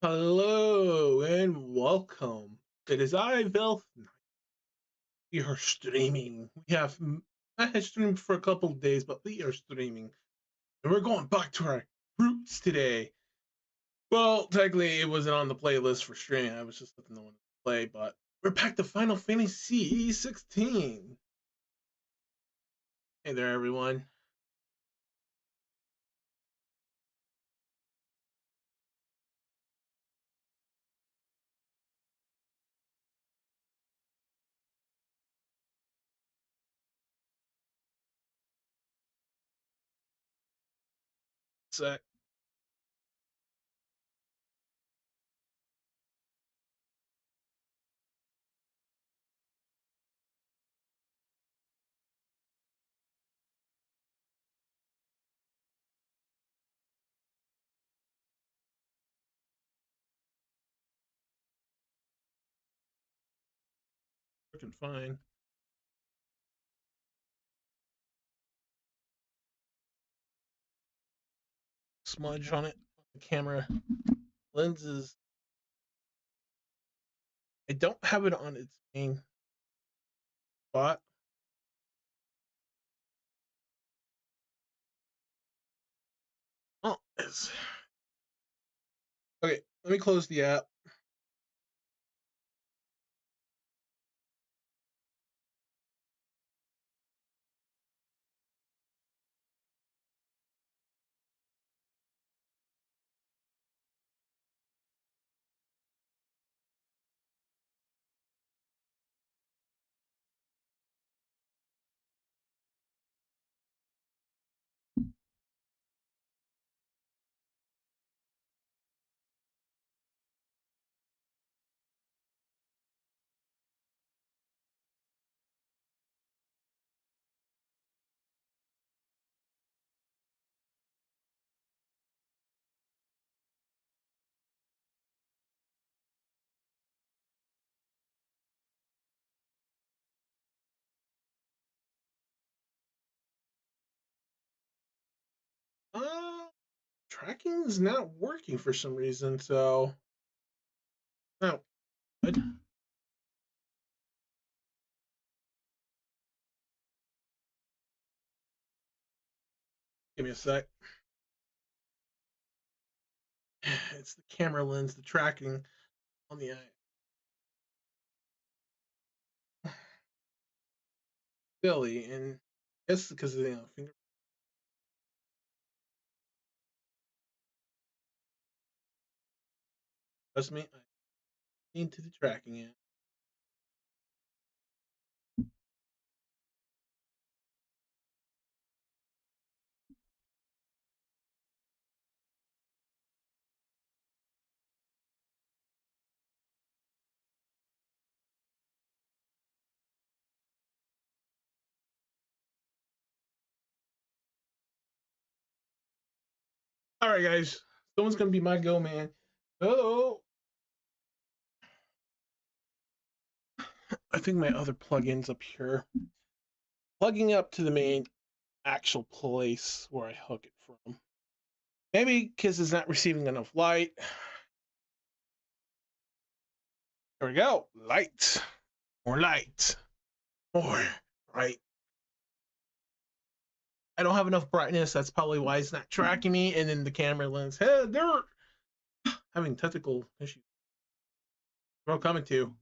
Hello and welcome. It is I, Velfe. We are streaming. I had streamed for a couple of days, but we are streaming. And we're going back to our roots today. Well, technically, it wasn't on the playlist for streaming. I was just letting no one play, but we're back to Final Fantasy XVI. Hey there, everyone. Sec. Working fine. Smudge on it. The camera lenses. I don't have it on its main spot. Oh, it's okay. Let me close the app. Uh, Tracking is not working for some reason, so no. Good. Give me a sec. It's the camera lens, the tracking on the eye. Silly, and I guess because of the finger. Trust me, I need to the tracking it. All right, guys, someone's gonna be my go man. Oh, I think my other plugins up here. Plugging up to the main actual place where I hook it from. Maybe because it's not receiving enough light. There we go. Light. More light. More. Right. I don't have enough brightness. That's probably why it's not tracking me. And then the camera lens. Hey, they're having technical issues. We're all coming to.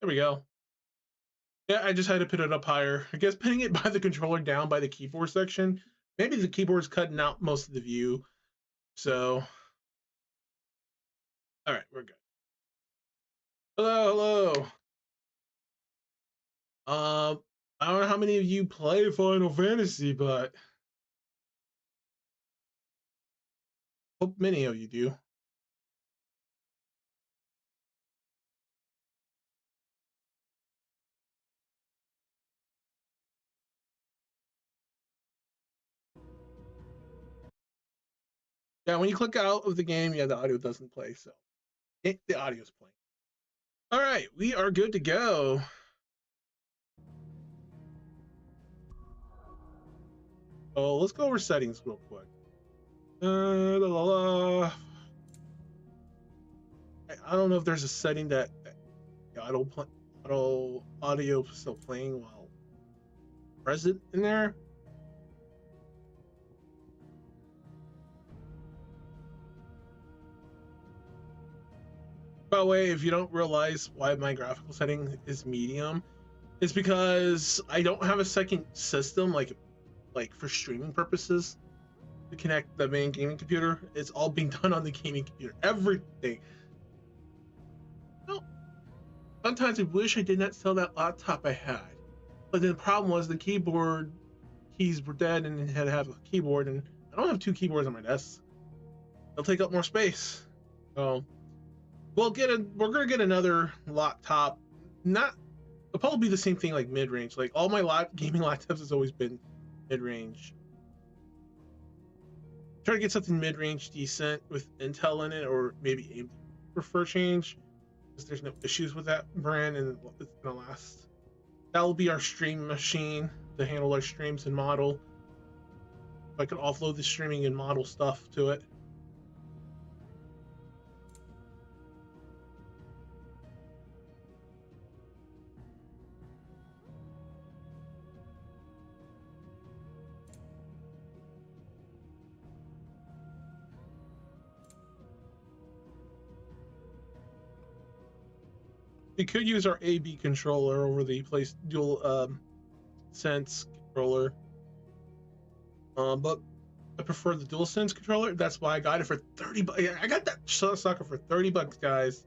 There we go. Yeah, I just had to put it up higher. I guess putting it by the controller down by the keyboard section. Maybe the keyboard's cutting out most of the view. So, all right, we're good. Hello, hello. I don't know how many of you play Final Fantasy, but hope many of you do. Yeah, when you click out of the game, yeah, the audio doesn't play, so the audio's playing. All right, we are good to go. Oh, let's go over settings real quick. I don't know if there's a setting that auto audio still playing while present in there. By the way, if you don't realize why my graphical setting is medium, it's because I don't have a second system like for streaming purposes to connect the main gaming computer. It's all being done on the gaming computer. Everything. No, sometimes I wish I did not sell that laptop I had. But then the problem was the keyboard keys were dead and it had to have a keyboard, and I don't have two keyboards on my desk. They'll take up more space. So we're gonna get another laptop. It'll probably be the same thing like mid-range. Like all my gaming laptops has always been mid-range. Try to get something mid-range decent with Intel in it, or maybe AMD prefer change, because there's no issues with that brand and it's gonna last. That will be our stream machine to handle our streams and model. I could offload the streaming and model stuff to it. We could use our AB controller over the place dual sense controller, but I prefer the DualSense controller. That's why I got it for 30 bucks. I got that sucker for 30 bucks, guys.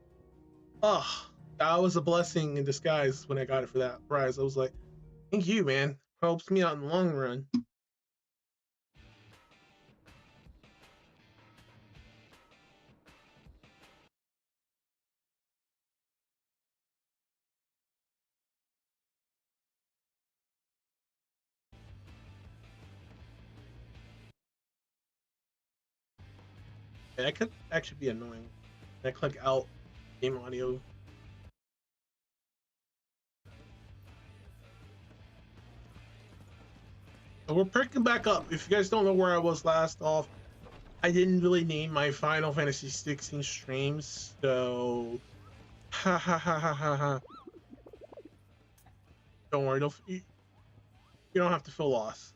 Oh, that was a blessing in disguise when I got it for that price. I was like, thank you, man. Helps me out in the long run. And that could actually be annoying. I click out game audio. So we're picking back up. If you guys don't know where I was last off, I didn't really name my Final Fantasy 16 streams, so ha ha ha ha ha ha. Don't worry, you don't have to feel lost.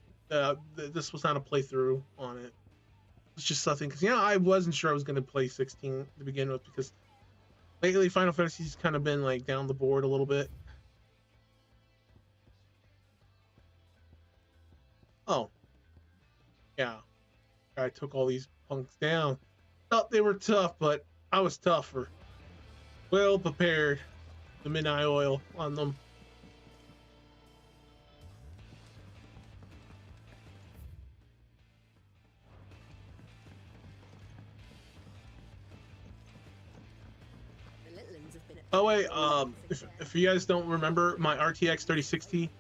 This was not a playthrough on it. It's just something because I wasn't sure I was going to play 16 to begin with, because lately Final Fantasy's kind of been like down the board a little bit. Oh, yeah, I took all these punks down. Thought they were tough, but I was tougher. Well prepared. The midnight oil on them. Oh wait, if you guys don't remember, my RTX 3060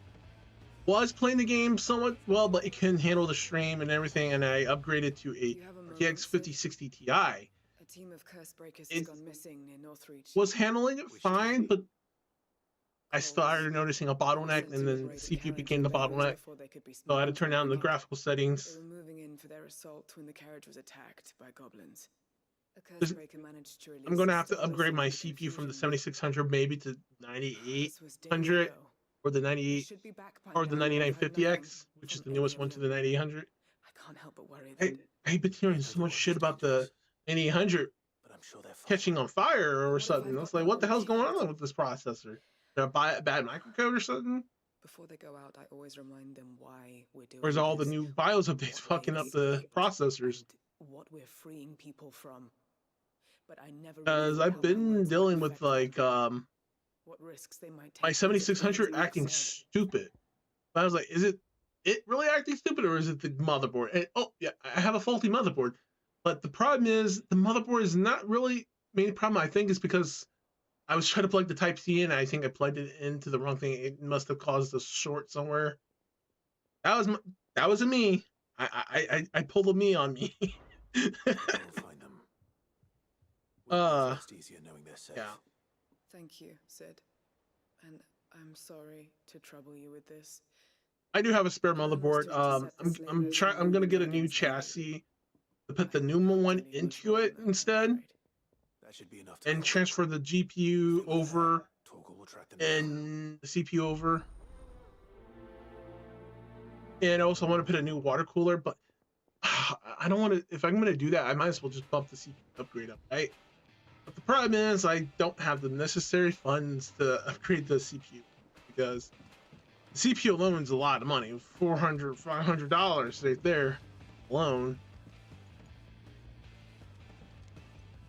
was playing the game somewhat well, but it can handle the stream and everything, and I upgraded to a RTX 5060 Ti. A team of curse breakers has gone missing near Northreach. Was handling it fine, but I started noticing a bottleneck, and then CPU became the bottleneck. So I had to turn down the graphical settings. They were moving in for their assault when the carriage was attacked by goblins. I'm going to have to upgrade my CPU from the 7600 maybe to 9800, or the 98 or the 9950X, which is the newest one, to the 9800. I can't help but worry. I've been hearing so much shit about the 9800 catching on fire or something. I was like, what the hell's going on with this processor? Did I buy a bad microcode or something? Before they go out, I always remind them why we're doing Where's all the new BIOS updates fucking up the processors? What we're freeing people from. But I never. Because I've been dealing with like what risks they might take, my 7600 acting stupid. But I was like, is it really acting stupid, or is it the motherboard? And, oh yeah, I have a faulty motherboard. But the problem is the motherboard is not really main problem. I think is because I was trying to plug the Type C in. And I think I plugged it into the wrong thing. It must have caused a short somewhere. That wasn't me. I pulled a me on me. 'Cause I pulled the 7600 Ti, and I was like, is it really acting stupid, or is it the motherboard? And, oh yeah, I have a faulty motherboard. But the problem is the motherboard is not really main problem. I think is because I was trying to plug the Type C in. And I think I plugged it into the wrong thing. It must have caused a short somewhere. That was me. I pulled a me on me. find them. We'll rest easier knowing they're safe. Yeah. Thank you, Sid. And I'm sorry to trouble you with this. I do have a spare Plan was motherboard. to intercept the slavers and I'm gonna move get a the new wagons near you. chassis to put the I new one actually was into wrong it there, instead, I'm afraid. That should be enough to and cover. transfer the GPU Think of over that. Torgal will track them down. and the CPU over. And also want to put a new water cooler, but I don't want to. If I'm going to do that, I might as well just bump the CPU upgrade up, right? But the problem is I don't have the necessary funds to upgrade the CPU because the CPU alone is a lot of money. $400, $500 right there alone.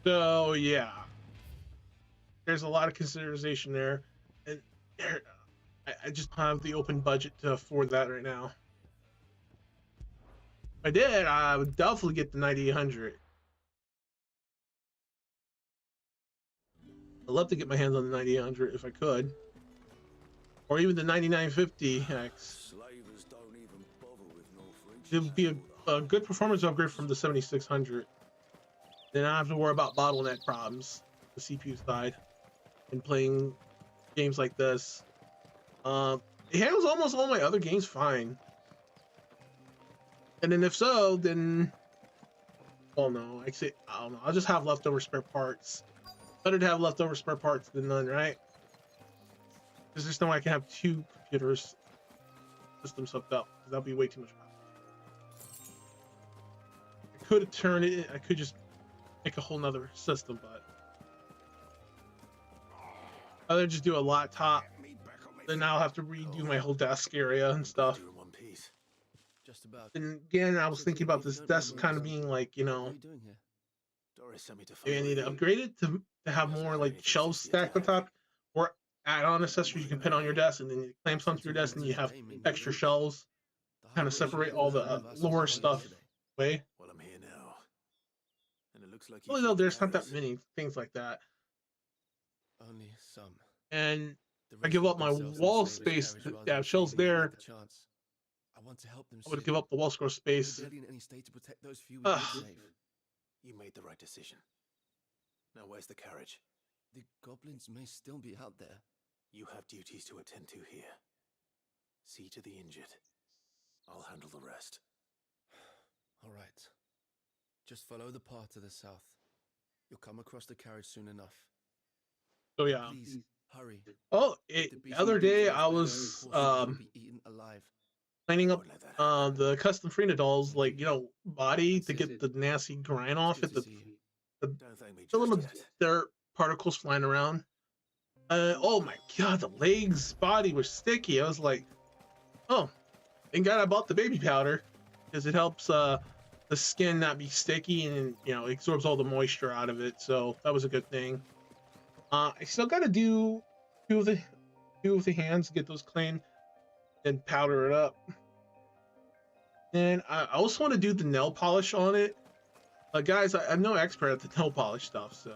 So yeah, there's a lot of consideration there, and I just don't have the open budget to afford that right now. If I did, I would definitely get the 9800. I'd love to get my hands on the 9800 if I could, or even the 9950X. Slavers don't even bother with North It would be a good performance upgrade from the 7600. Then I don't have to worry about bottleneck problems, the CPU side, and playing games like this. It handles almost all my other games fine. And then if so, then, well, no, I don't know. I'll just have leftover spare parts. Better to have leftover spare parts than none, right? Because there's no way I can have two computers systems hooked up. That'd be way too much power. I could have turned it. I could just make a whole nother system, but I'd rather just do a laptop. Then I'll have to redo my whole desk area and stuff. Just about. And again, I was thinking about this desk kind of being like, you know, maybe I need to upgrade it to have more like shelves stacked on top, or add-on accessories you can put on your desk, and then you clamp onto your desk, and you have extra shelves, kind of separate all the lower stuff away. Well, I'm here now, and it looks like. Well, no, there's not that many things like that. Only some. And I give up my wall space to have shelves there. I want to help them. I would give up the wall scroll space. In any state to protect those few we save. You made the right decision. Now where's the carriage? The goblins may still be out there. You have duties to attend to here. See to the injured. I'll handle the rest. All right. Just follow the path to the south. You'll come across the carriage soon enough. So yeah. Please hurry. Oh, the other day I was cleaning up the custom Frina dolls, like, you know, body to get the nasty grind off it, the little dirt particles flying around. Oh my god, the legs body was sticky. I was like, oh, thank god I bought the baby powder, because it helps the skin not be sticky, and, you know, it absorbs all the moisture out of it. So that was a good thing. I still got to do two of the hands, get those clean and powder it up. And I also want to do the nail polish on it. Guys, I'm no expert at the nail polish stuff, so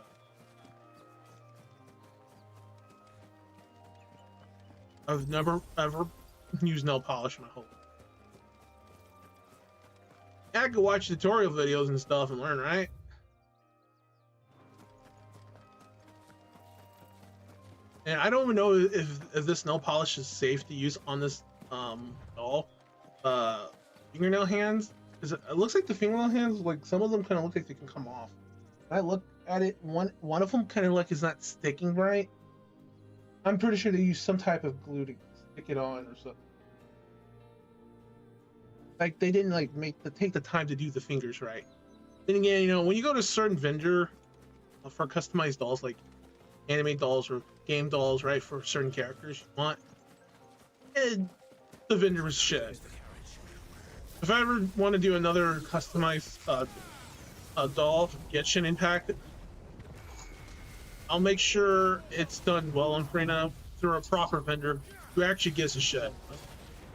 I've never ever used nail polish in my whole life. I could watch tutorial videos and stuff and learn, right? And I don't even know if this nail polish is safe to use on this doll. Fingernail hands. It looks like the fingernail hands, like some of them kind of look like they can come off. When I look at it, one of them kind of like is not sticking right. I'm pretty sure they use some type of glue to stick it on or something. Like they didn't like take the time to do the fingers right. Then again, you know, when you go to a certain vendor for customized dolls, like anime dolls or game dolls, right, for certain characters you want, and the vendor was shit. If I ever want to do another customized doll for Genshin Impact, I'll make sure it's done well on Frina through a proper vendor who actually gives a shit,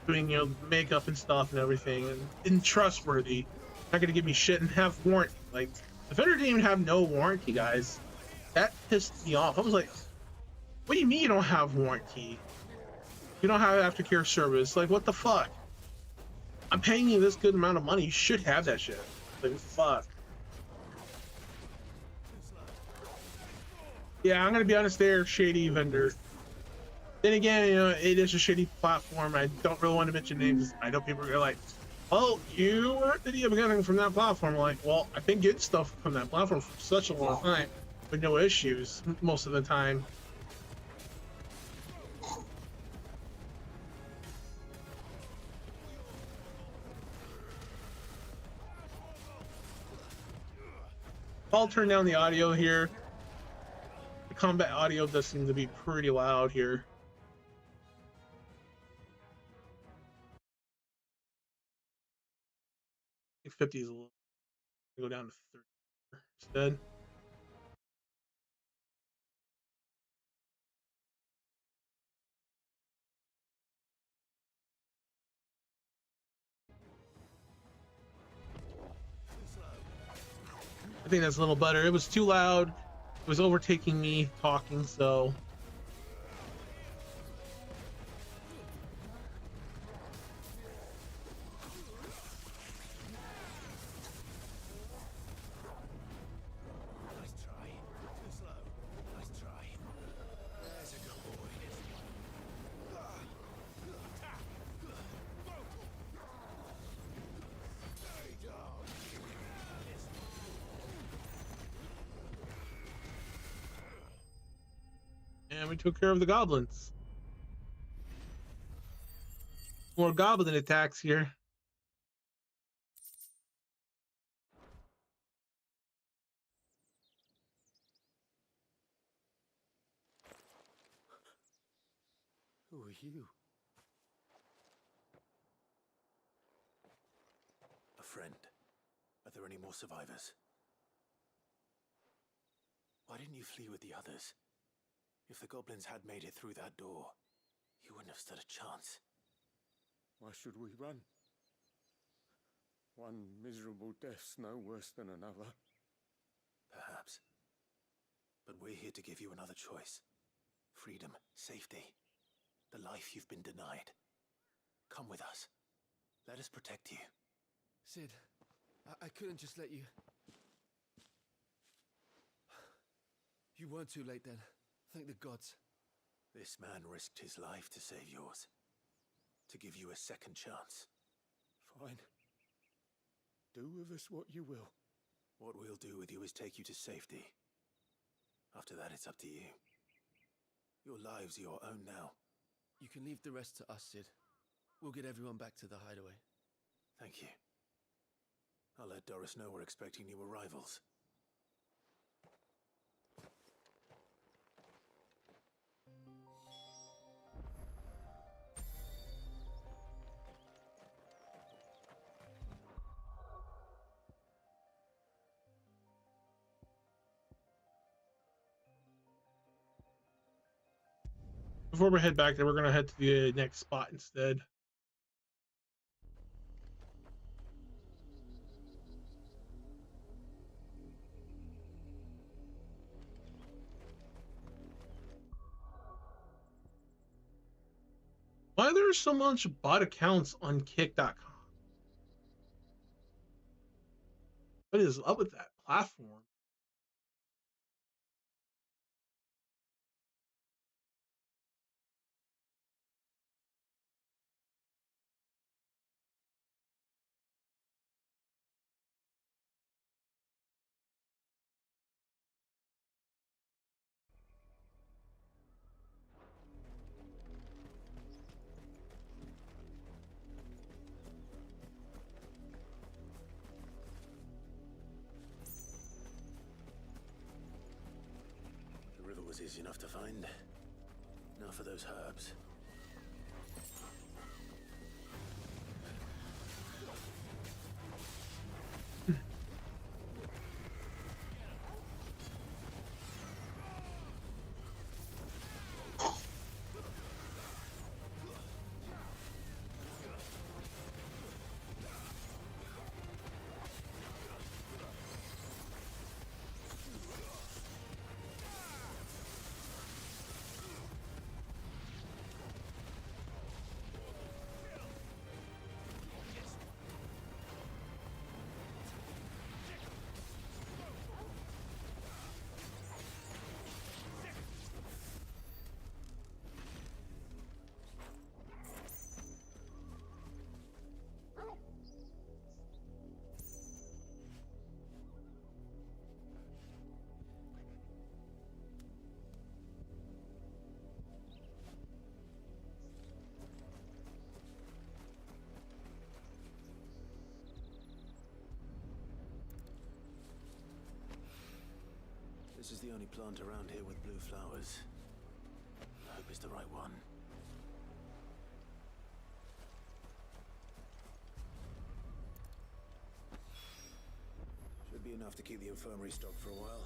doing, you know, makeup and stuff and everything, and trustworthy. Not gonna give me shit and have warranty. Like, the vendor didn't even have no warranty, guys. That pissed me off. I was like, what do you mean you don't have warranty? You don't have aftercare service? Like, what the fuck? I'm paying you this good amount of money. You should have that shit. Like, fuck. Yeah, I'm gonna be honest. They're shady vendors. Then again, you know, it is a shady platform. I don't really want to mention names. I know people are like, "Oh, you were at the beginning from that platform." I'm like, well, I've been getting stuff from that platform for such a long time with no issues most of the time. I'll turn down the audio here. The combat audio does seem to be pretty loud here. I think 50 is a little. Go down to 30 instead. I think that's a little better. It was too loud. It was overtaking me talking, so. Nice try. Too slow. Nice try. There's a good boy. And we took care of the goblins. More goblin attacks here. Who are you? A friend. Are there any more survivors? Why didn't you flee with the others? If the goblins had made it through that door, you wouldn't have stood a chance. Why should we run? One miserable death's no worse than another. Perhaps. But we're here to give you another choice. Freedom, safety, the life you've been denied. Come with us. Let us protect you. Sid, I couldn't just let you... You weren't too late then. Thank the gods. This man risked his life to save yours. To give you a second chance. Fine. Do with us what you will. What we'll do with you is take you to safety. After that, it's up to you. Your lives are your own now. You can leave the rest to us, Sid. We'll get everyone back to the hideaway. Thank you. I'll let Doris know we're expecting new arrivals. Before we head back there, we're gonna head to the next spot instead. Why there's so much bot accounts on kick.com? What is up with that platform? The river was easy enough to find. Now for those herbs. This is the only plant around here with blue flowers. I hope it's the right one. Should be enough to keep the infirmary stocked for a while.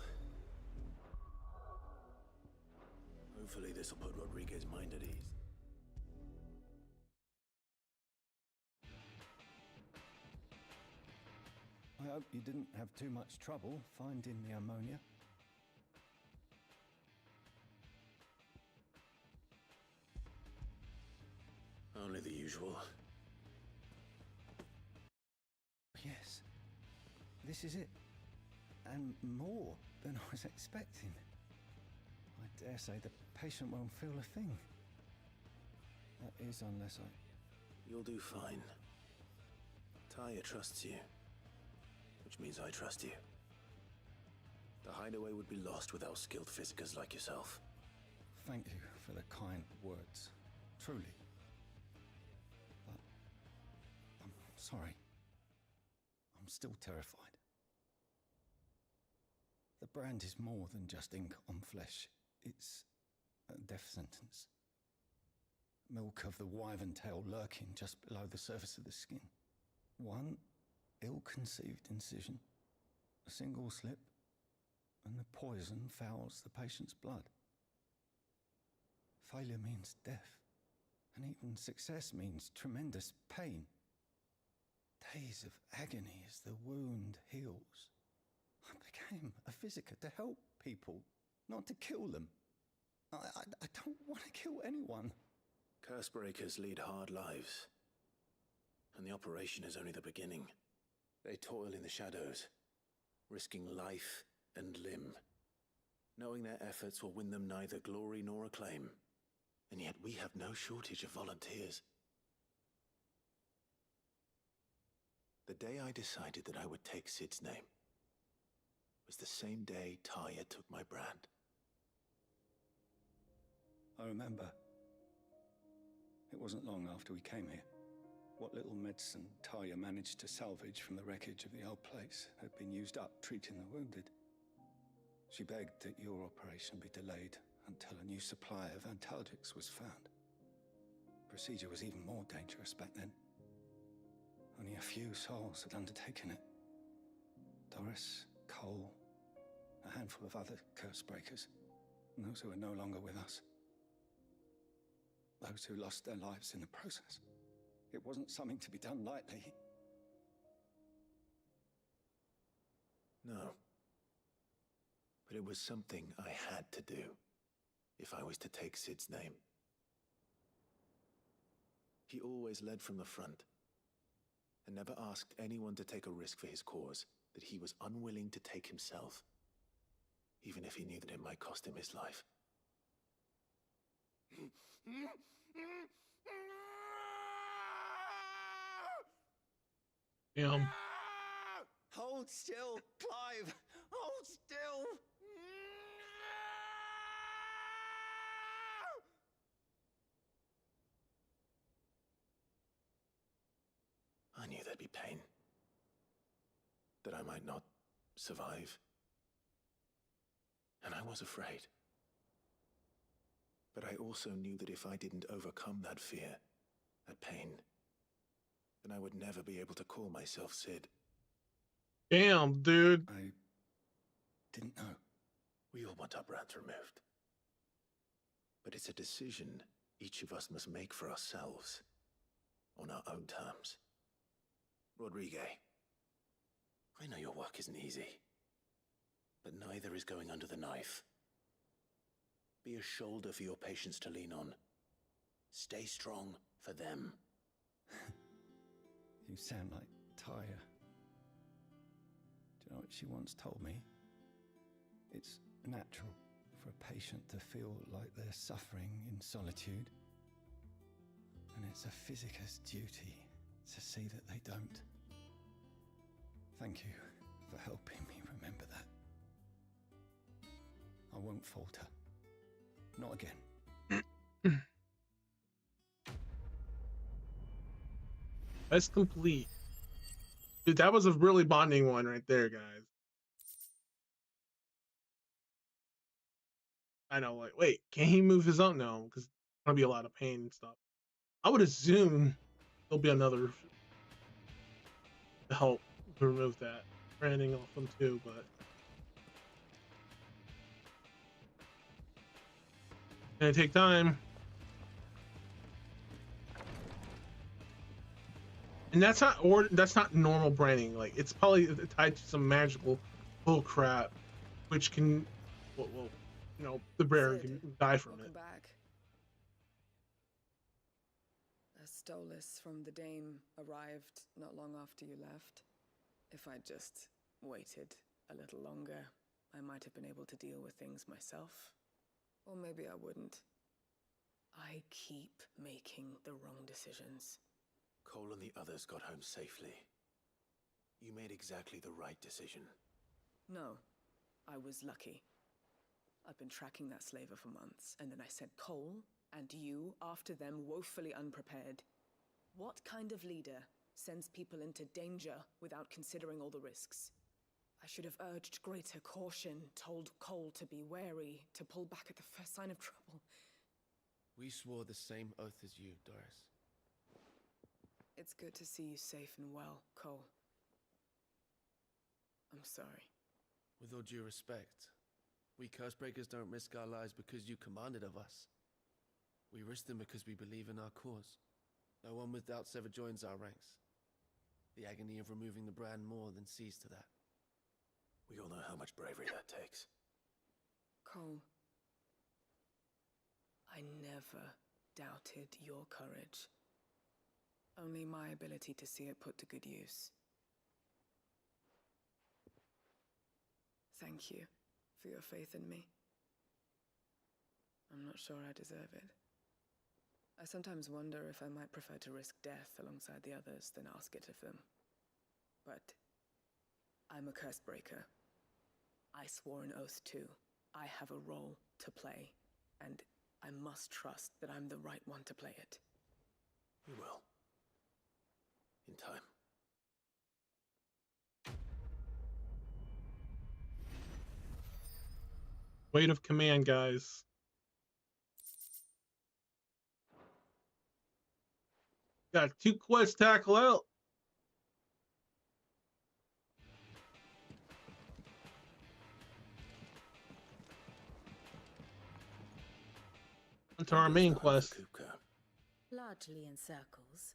Hopefully this will put Rodriguez's mind at ease. I hope you didn't have too much trouble finding the ammonia. Only the usual. Yes, this is it. And more than I was expecting. I dare say the patient won't feel a thing. That is, unless I... You'll do fine. Taya trusts you. Which means I trust you. The hideaway would be lost without skilled physicers like yourself. Thank you for the kind words. Truly. But I'm sorry. I'm still terrified. The brand is more than just ink on flesh. It's a death sentence. Milk of the wyvern tail lurking just below the surface of the skin. One ill-conceived incision, a single slip, and the poison fouls the patient's blood. Failure means death, and even success means tremendous pain. Days of agony as the wound heals. I became a physiker to help people, not to kill them. I don't want to kill anyone. Cursebreakers lead hard lives, and the operation is only the beginning. They toil in the shadows, risking life and limb, knowing their efforts will win them neither glory nor acclaim. And yet we have no shortage of volunteers. The day I decided that I would take Sid's name was the same day Taya took my brand. I remember. It wasn't long after we came here. What little medicine Taya managed to salvage from the wreckage of the old place had been used up treating the wounded. She begged that your operation be delayed until a new supply of antalgics was found. The procedure was even more dangerous back then. Only a few souls had undertaken it. Doris, Cole, a handful of other curse breakers, and those who are no longer with us. Those who lost their lives in the process. It wasn't something to be done lightly. No. But it was something I had to do, if I was to take Sid's name. He always led from the front, and never asked anyone to take a risk for his cause that he was unwilling to take himself, even if he knew that it might cost him his life. Damn. Hold still, Clive! Hold still! I knew there'd be pain. That I might not survive. And I was afraid. But I also knew that if I didn't overcome that fear, that pain, then I would never be able to call myself Sid. Damn, dude. I didn't know. We all want our brands removed. But it's a decision each of us must make for ourselves, on our own terms. Rodriguez, I know your work isn't easy, but neither is going under the knife. Be a shoulder for your patients to lean on. Stay strong for them. You sound like Taya. Do you know what she once told me? It's natural for a patient to feel like they're suffering in solitude. And it's a physicist's duty to see that they don't. Thank you for helping me remember that. I won't falter. Not again. That's complete. Dude, that was a really bonding one right there, guys. I know, like, wait, can he move his own? No, because it's gonna be a lot of pain and stuff. I would assume there'll be another to help remove that branding off them too, but gonna take time. And that's not normal branding. Like it's probably tied to some magical bull crap, which can, well, the bear Sid, can die from it. welcome back. A Stolas from the Dame arrived not long after you left. If I'd just waited a little longer, I might have been able to deal with things myself. Or maybe I wouldn't. I keep making the wrong decisions. Cole and the others got home safely. You made exactly the right decision. No, I was lucky. I've been tracking that slaver for months, and then I sent Cole and you after them woefully unprepared. What kind of leader sends people into danger without considering all the risks? I should have urged greater caution, told Cole to be wary, to pull back at the first sign of trouble. We swore the same oath as you, Doris. It's good to see you safe and well, Cole. I'm sorry. With all due respect, we Cursebreakers don't risk our lives because you commanded of us. We risk them because we believe in our cause. No one with doubts ever joins our ranks. The agony of removing the brand more than sees to that. We all know how much bravery that takes. Cole, I never doubted your courage. Only my ability to see it put to good use. Thank you for your faith in me. I'm not sure I deserve it. I sometimes wonder if I might prefer to risk death alongside the others than ask it of them. But I'm a curse breaker. I swore an oath too. I have a role to play, and I must trust that I'm the right one to play it. You will. In time. Weight of command, guys. Got 2 quests tackle out. Onto our main quest. Largely in circles.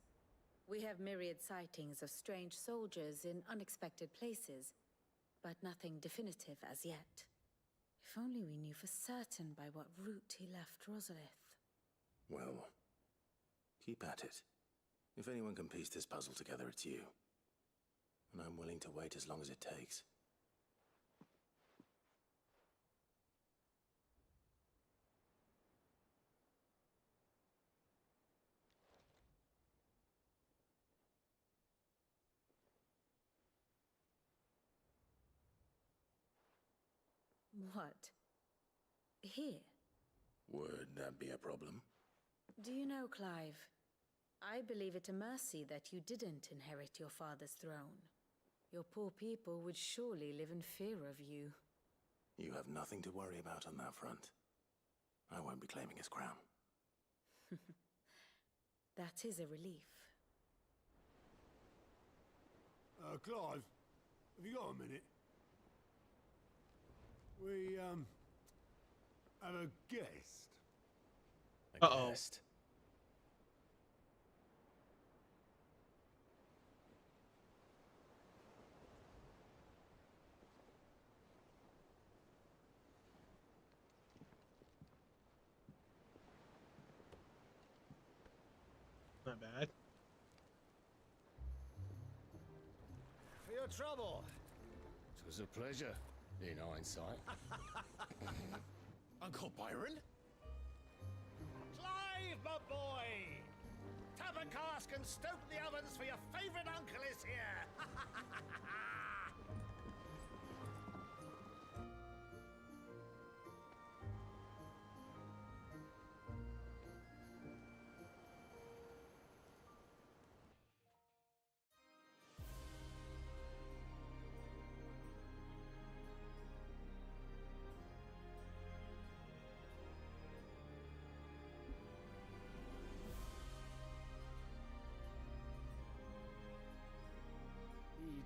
We have myriad sightings of strange soldiers in unexpected places, but nothing definitive as yet. If only we knew for certain by what route he left Rosalith. Well, keep at it. If anyone can piece this puzzle together, it's you. And I'm willing to wait as long as it takes. What? Here? Would that be a problem? Do you know, Clive? I believe it a mercy that you didn't inherit your father's throne. Your poor people would surely live in fear of you. You have nothing to worry about on that front. I won't be claiming his crown. That is a relief. Clive, have you got a minute? We, have a guest. Uh-oh. Guest? Not bad. For your trouble. It was a pleasure, in hindsight. Uncle Byron? Clive, my boy! Tap a cask and stoke the ovens, for your favorite uncle is here!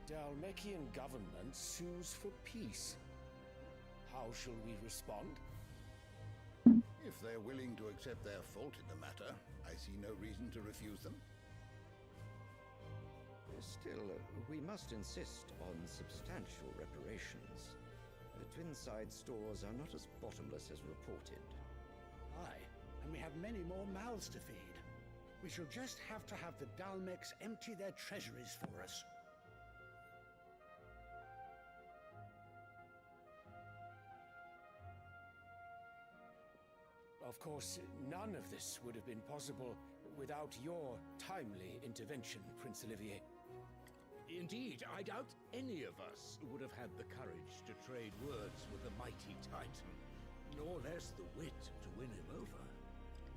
Dalmekian government sues for peace. How shall we respond? If they're willing to accept their fault in the matter, I see no reason to refuse them. Still, we must insist on substantial reparations. The Twinside stores are not as bottomless as reported. Aye, and we have many more mouths to feed. We shall just have to have the Dalmecs empty their treasuries for us. Of course, none of this would have been possible without your timely intervention, Prince Olivier. Indeed, I doubt any of us would have had the courage to trade words with the mighty Titan, nor less the wit to win him over.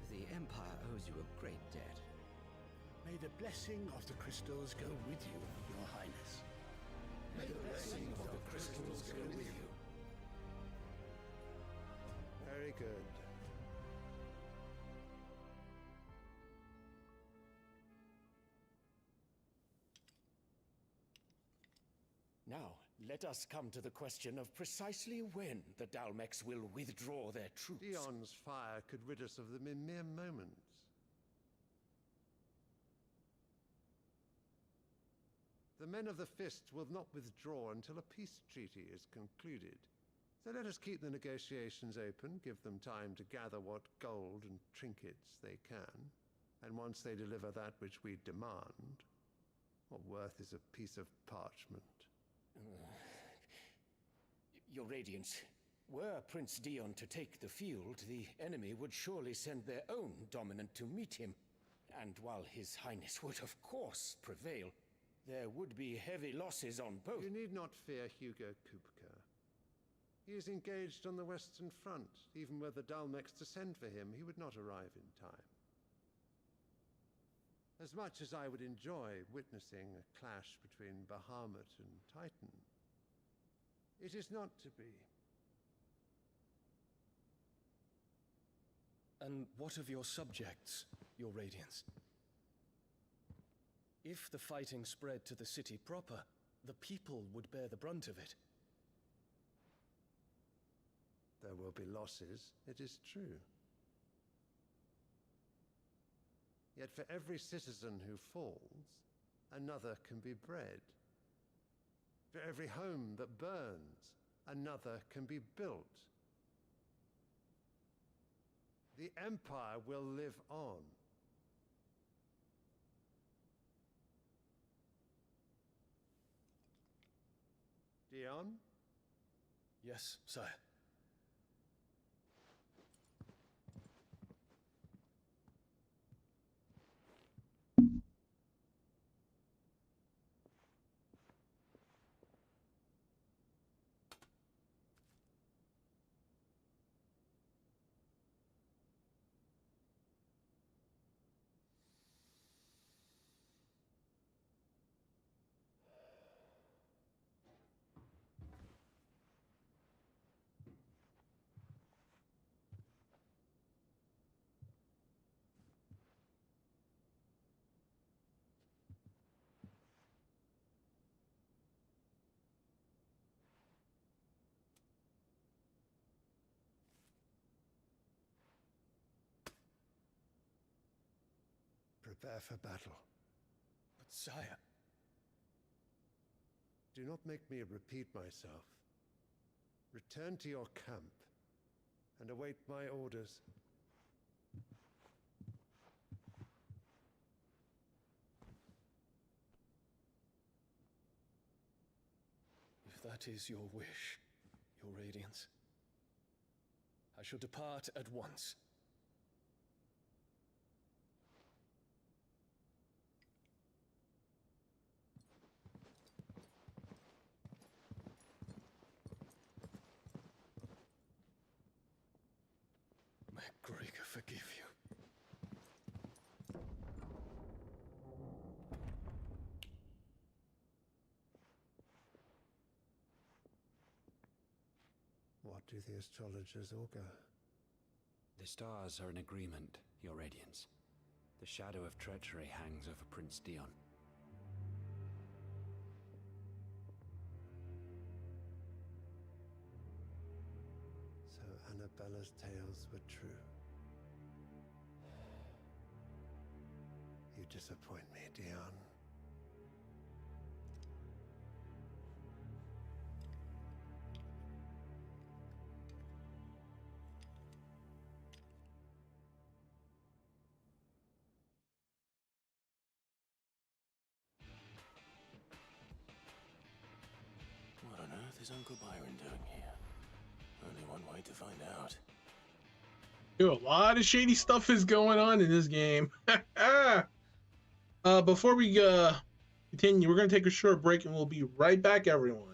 The Empire owes you a great debt. May the blessing of the crystals go with you, Your Highness. May the blessing of the crystals go with you. Very good. Now, let us come to the question of precisely when the Dalmecs will withdraw their troops. Dion's fire could rid us of them in mere moments. The men of the Fist will not withdraw until a peace treaty is concluded. So let us keep the negotiations open, give them time to gather what gold and trinkets they can, and once they deliver that which we demand, what worth is a piece of parchment? Your Radiance, were Prince Dion to take the field, the enemy would surely send their own dominant to meet him. And while His Highness would of course prevail, there would be heavy losses on both. You need not fear Hugo Kupka. He is engaged on the Western Front. Even were the Dalmecs to send for him, he would not arrive in time. As much as I would enjoy witnessing a clash between Bahamut and Titan, it is not to be. And what of your subjects, Your Radiance? If the fighting spread to the city proper, the people would bear the brunt of it. There will be losses, it is true. Yet for every citizen who falls, another can be bred. For every home that burns, another can be built. The Empire will live on. Dion? Yes, sire. Prepare for battle. But sire... Do not make me repeat myself. Return to your camp and await my orders. If that is your wish, Your Radiance, I shall depart at once. May Gregor forgive you. What do the astrologers augur? The stars are in agreement, Your Radiance. The shadow of treachery hangs over Prince Dion. Annabella's tales were true. You disappoint me, Dion. What on earth is Uncle Byron doing here? Only one way to find out. Dude, a lot of shady stuff is going on in this game. Before we continue, we're gonna take a short break and we'll be right back, everyone.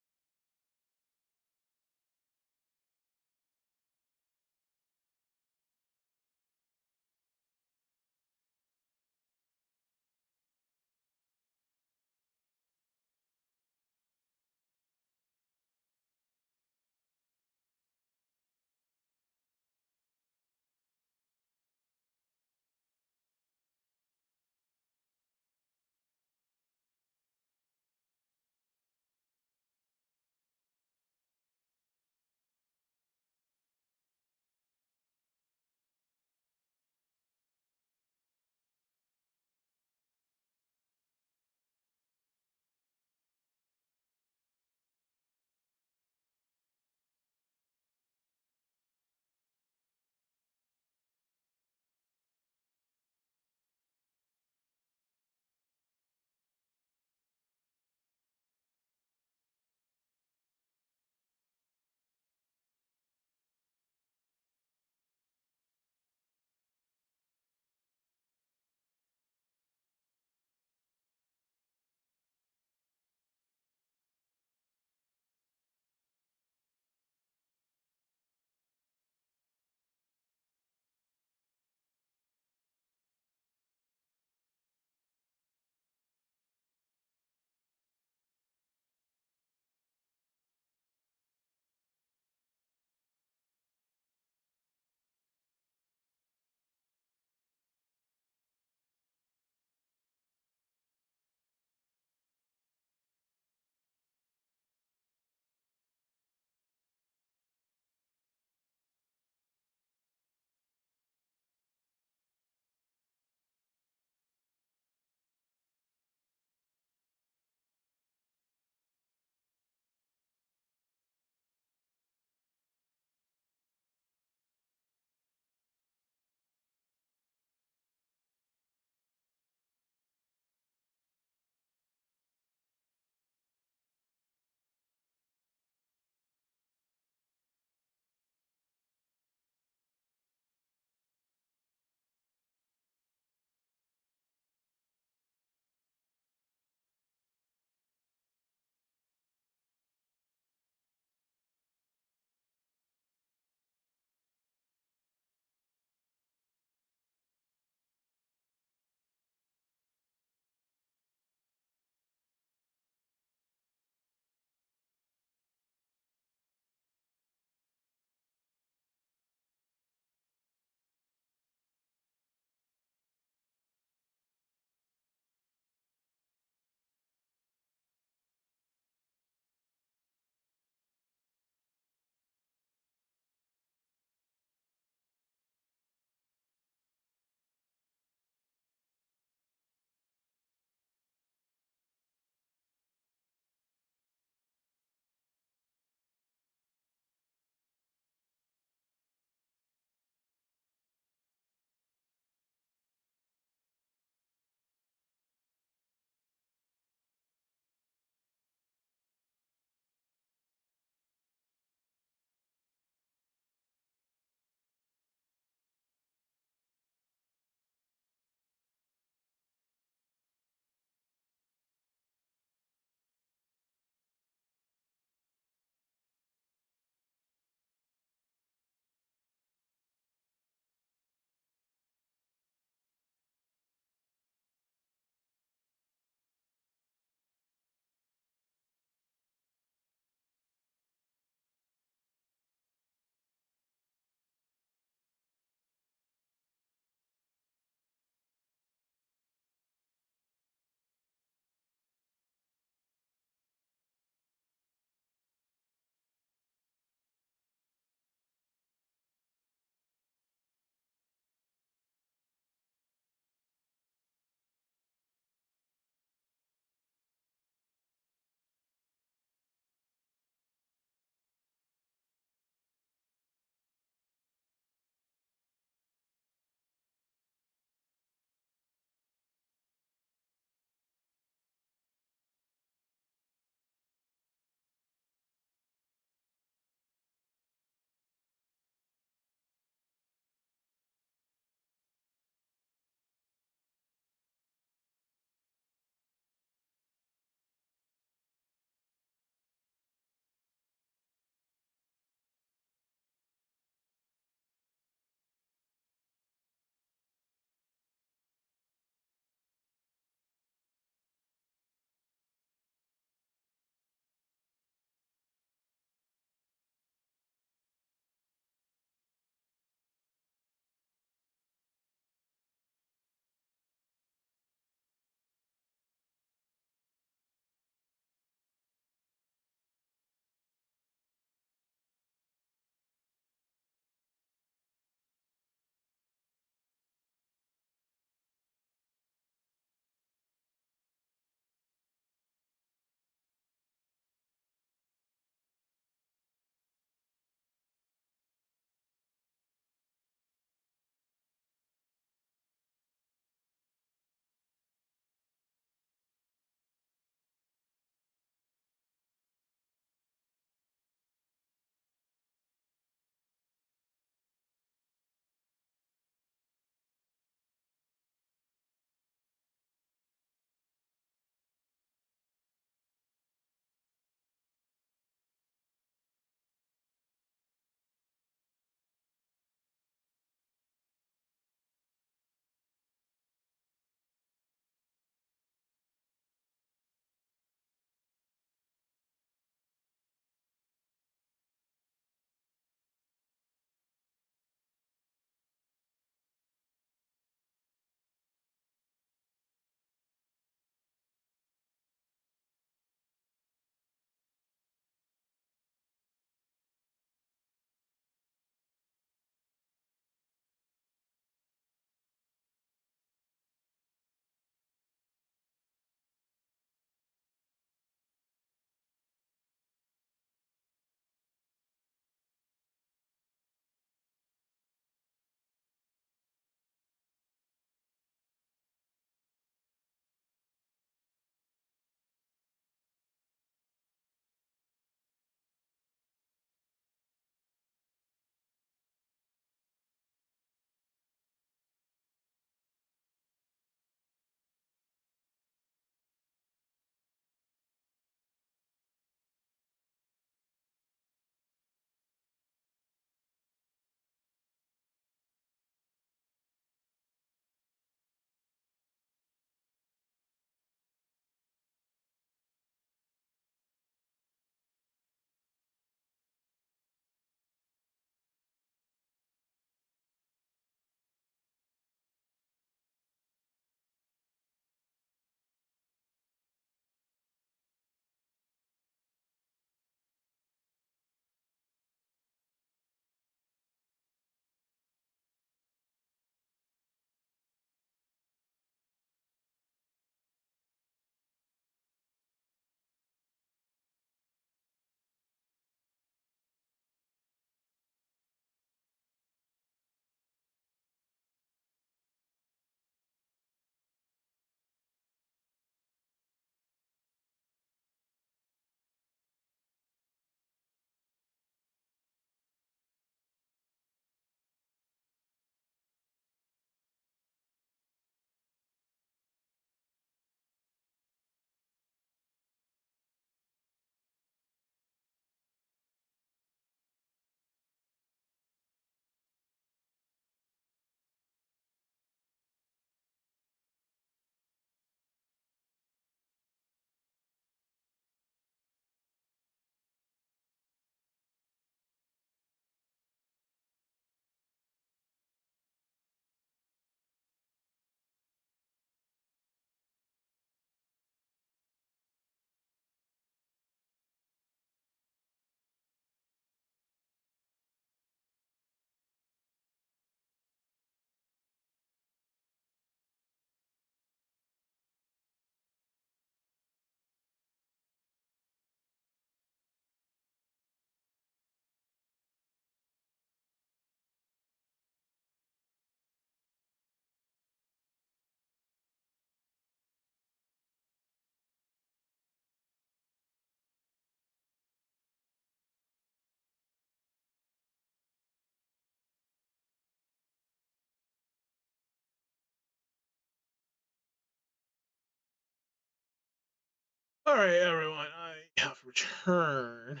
All right, everyone, I have returned.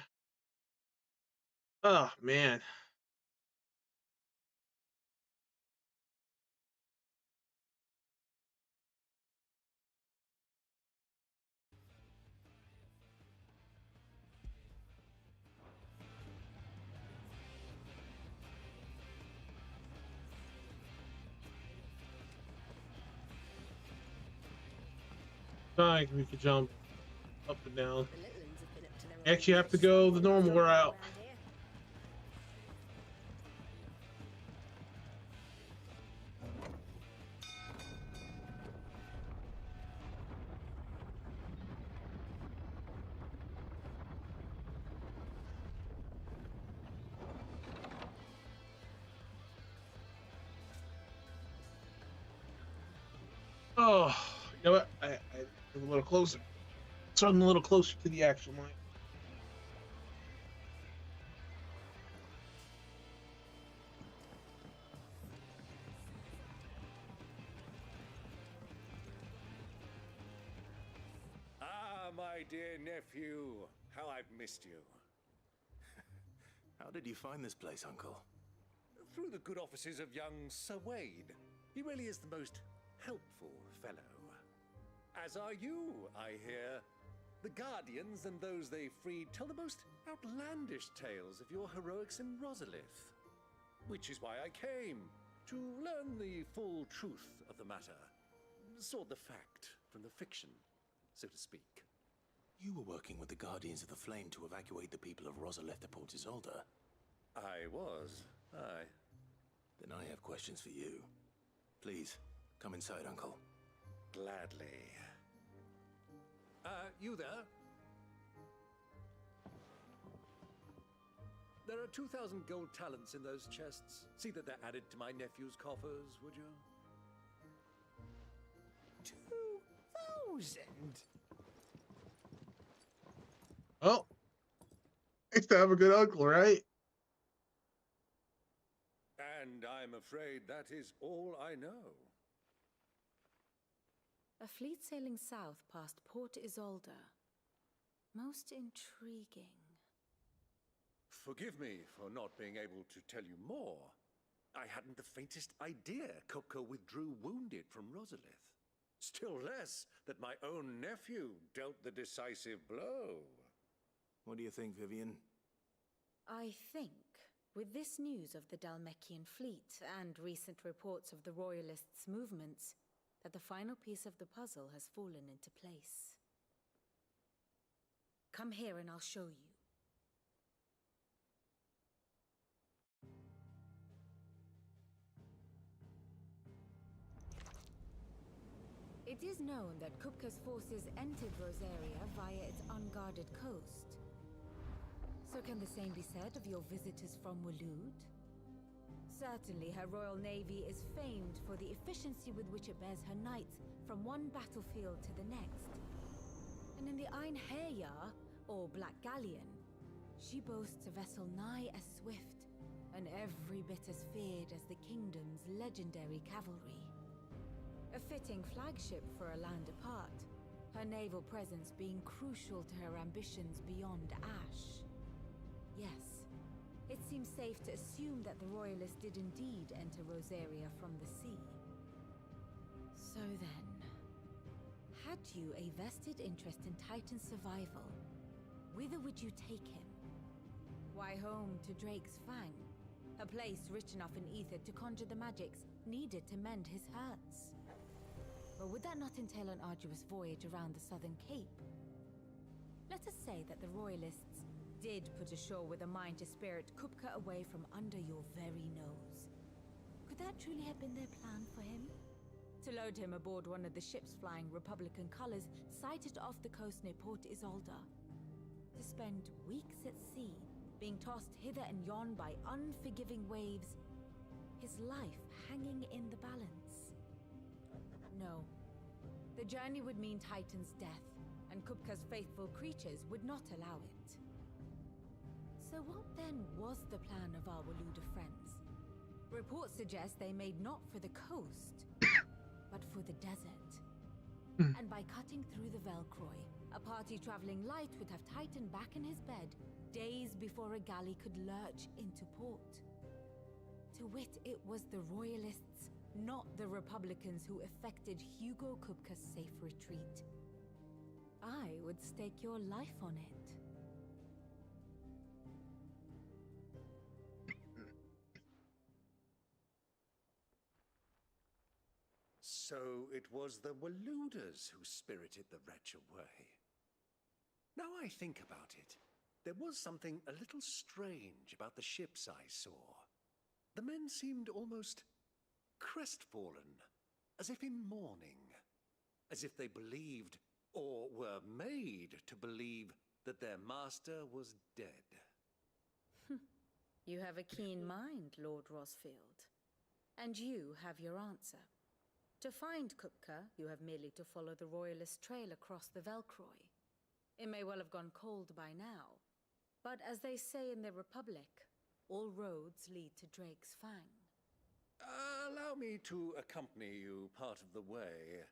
Oh man. Like we could jump up and down. The little ones have been up to their own Actually, have to fish go the something normal after route. around here. Oh, you know what? I a little closer. Starting a little closer to the action line. Ah, my dear nephew, how I've missed you. How did you find this place, Uncle? Through the good offices of young Sir Wade. He really is the most helpful fellow. As are you, I hear. The Guardians and those they freed tell the most outlandish tales of your heroics in Rosalith. Which is why I came, to learn the full truth of the matter. Sort the fact from the fiction, so to speak. You were working with the Guardians of the Flame to evacuate the people of Rosalith to Port Isolde. I was, aye. Then I have questions for you. Please, come inside, Uncle. Gladly. You there? There are 2,000 gold talents in those chests. See that they're added to my nephew's coffers, would you? 2,000? Oh, nice to have a good uncle, right? And I'm afraid that is all I know. A fleet sailing south past Port Isolde. Most intriguing. Forgive me for not being able to tell you more. I hadn't the faintest idea Kopko withdrew wounded from Rosalith. Still less that my own nephew dealt the decisive blow. What do you think, Vivian? I think, with this news of the Dalmekian fleet and recent reports of the Royalists' movements, that the final piece of the puzzle has fallen into place. Come here and I'll show you. It is known that Kupka's forces entered Rosaria via its unguarded coast. So can the same be said of your visitors from Waloed? Certainly, her Royal Navy is famed for the efficiency with which it bears her knights from one battlefield to the next. And in the Ein Heya, or Black Galleon, she boasts a vessel nigh as swift and every bit as feared as the kingdom's legendary cavalry. A fitting flagship for a land apart, her naval presence being crucial to her ambitions beyond Ash. Yes. It seems safe to assume that the Royalists did indeed enter Rosaria from the sea. So then, had you a vested interest in Titan's survival, whither would you take him? Why, home to Drake's Fang, a place rich enough in ether to conjure the magics needed to mend his hurts. Or would that not entail an arduous voyage around the southern cape? Let us say that the Royalists did put ashore with a mind to spirit Kupka away from under your very nose. Could that truly have been their plan for him? To load him aboard one of the ships flying Republican colors sighted off the coast near Port Isolde. To spend weeks at sea, being tossed hither and yon by unforgiving waves, his life hanging in the balance. No. The journey would mean Titan's death, and Kupka's faithful creatures would not allow it. So what then was the plan of our Waluda friends? Reports suggest they made not for the coast, but for the desert. And by cutting through the Velcroy, a party traveling light would have tightened back in his bed days before a galley could lurch into port. To wit, it was the Royalists, not the Republicans, who effected Hugo Kupka's safe retreat. I would stake your life on it. So it was the Waluders who spirited the wretch away. Now I think about it, there was something a little strange about the ships I saw. The men seemed almost crestfallen, as if in mourning, as if they believed, or were made to believe, that their master was dead. You have a keen mind, Lord Rosfield. And you have your answer. To find Kupka, you have merely to follow the Royalist trail across the Velcroy. It may well have gone cold by now, but as they say in the Republic, all roads lead to Drake's Fang. Allow me to accompany you part of the way.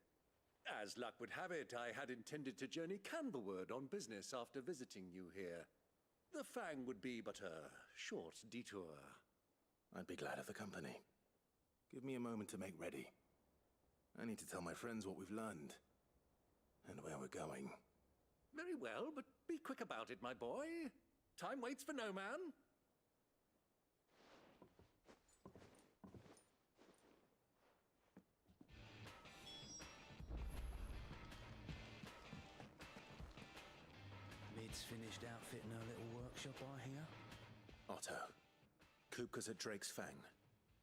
As luck would have it, I had intended to journey Canberward on business after visiting you here. The Fang would be but a short detour. I'd be glad of the company. Give me a moment to make ready. I need to tell my friends what we've learned, and where we're going. Very well, but be quick about it, my boy. Time waits for no man. Mid's finished outfitting her little workshop, I hear. Otto, Kupka's at Drake's Fang.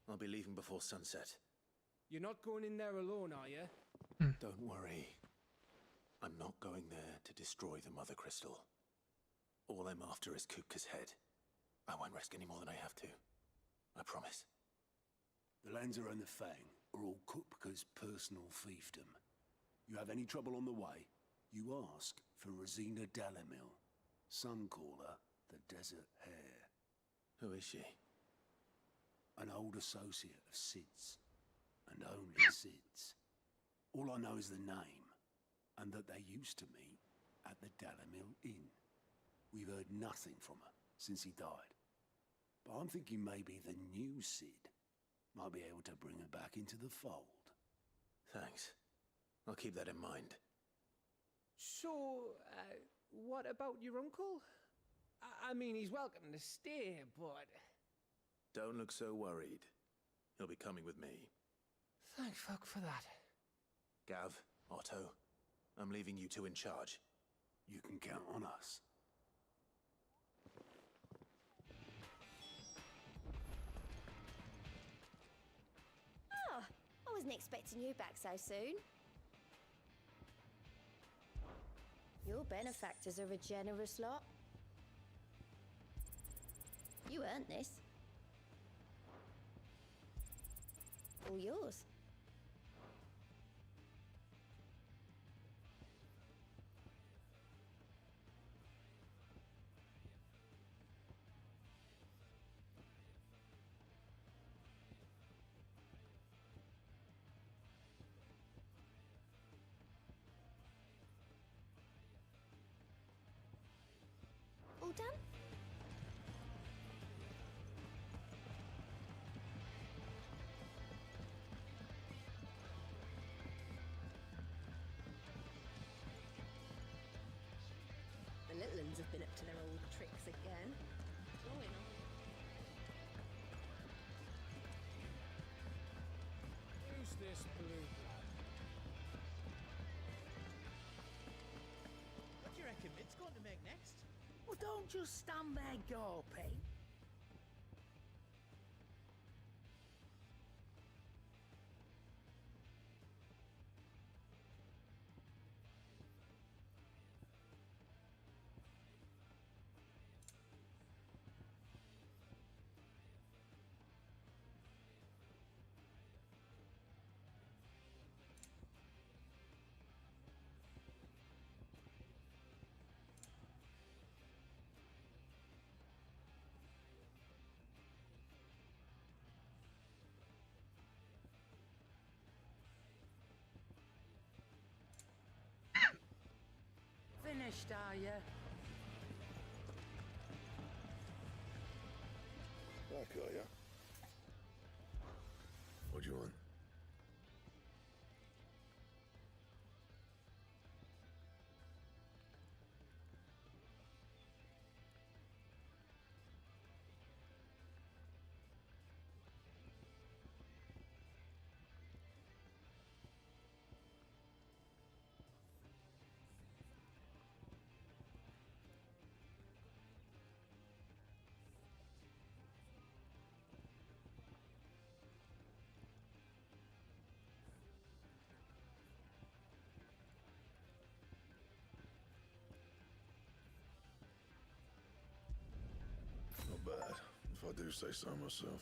I'll be leaving before sunset. You're not going in there alone, are you? Don't worry. I'm not going there to destroy the Mother Crystal. All I'm after is Kupka's head. I won't risk any more than I have to. I promise. The Lancer and the Fang are all Kupka's personal fiefdom. You have any trouble on the way, you ask for Rosina Dalamil, Suncaller, the Desert Hare. Who is she? An old associate of Sid's. And only Sid's. All I know is the name, and that they used to meet at the Dalamil Inn. We've heard nothing from her since he died. But I'm thinking maybe the new Sid might be able to bring her back into the fold. Thanks. I'll keep that in mind. So, what about your uncle? I mean, he's welcome to stay, but... Don't look so worried. He'll be coming with me. Thank fuck for that. Gav, Otto, I'm leaving you two in charge. You can count on us. Oh, I wasn't expecting you back so soon. Your benefactors are a generous lot. You earned this. All yours. All done? The little ones have been up to their old tricks again. Join on. Who's this blue blood? What do you reckon Mid's going to make next? Well, don't just stand there gawping. finished, are you? Back, are ya? What do you want? Not bad, if I do say so myself.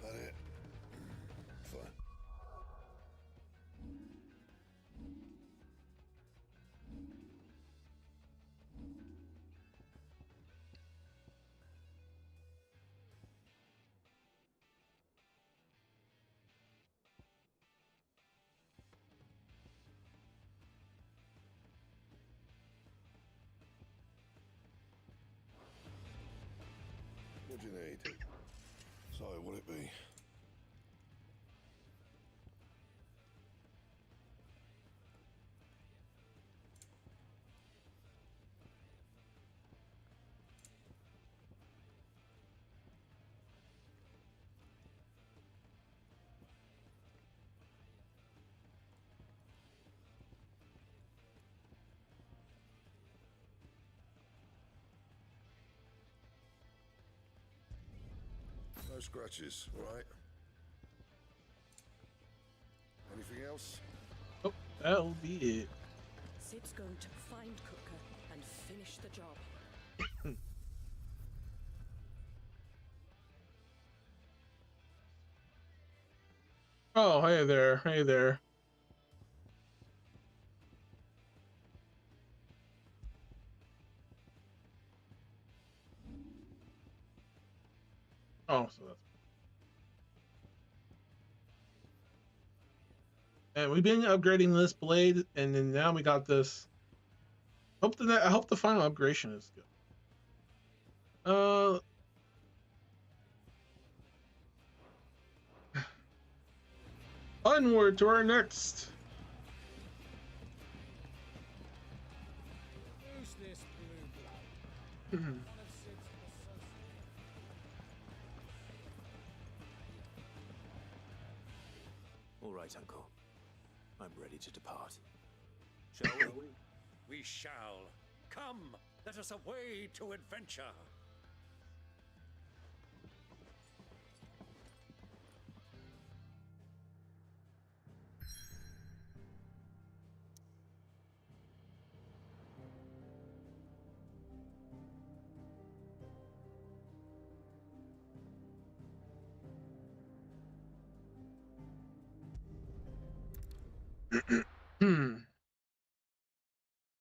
That it? Fine. What do you need? Sorry, what it be? No scratches, right? Anything else? Oh, that'll be it. Sid's going to find Cooker and finish the job. Oh, hey there. Hey there. Oh, so that's. And we've been upgrading this blade, and then now we got this. I hope the final upgradation is good. Onward to our next. Who's this blue blood? All right, Uncle. I'm ready to depart. Shall we? We shall. Come, let us away to adventure.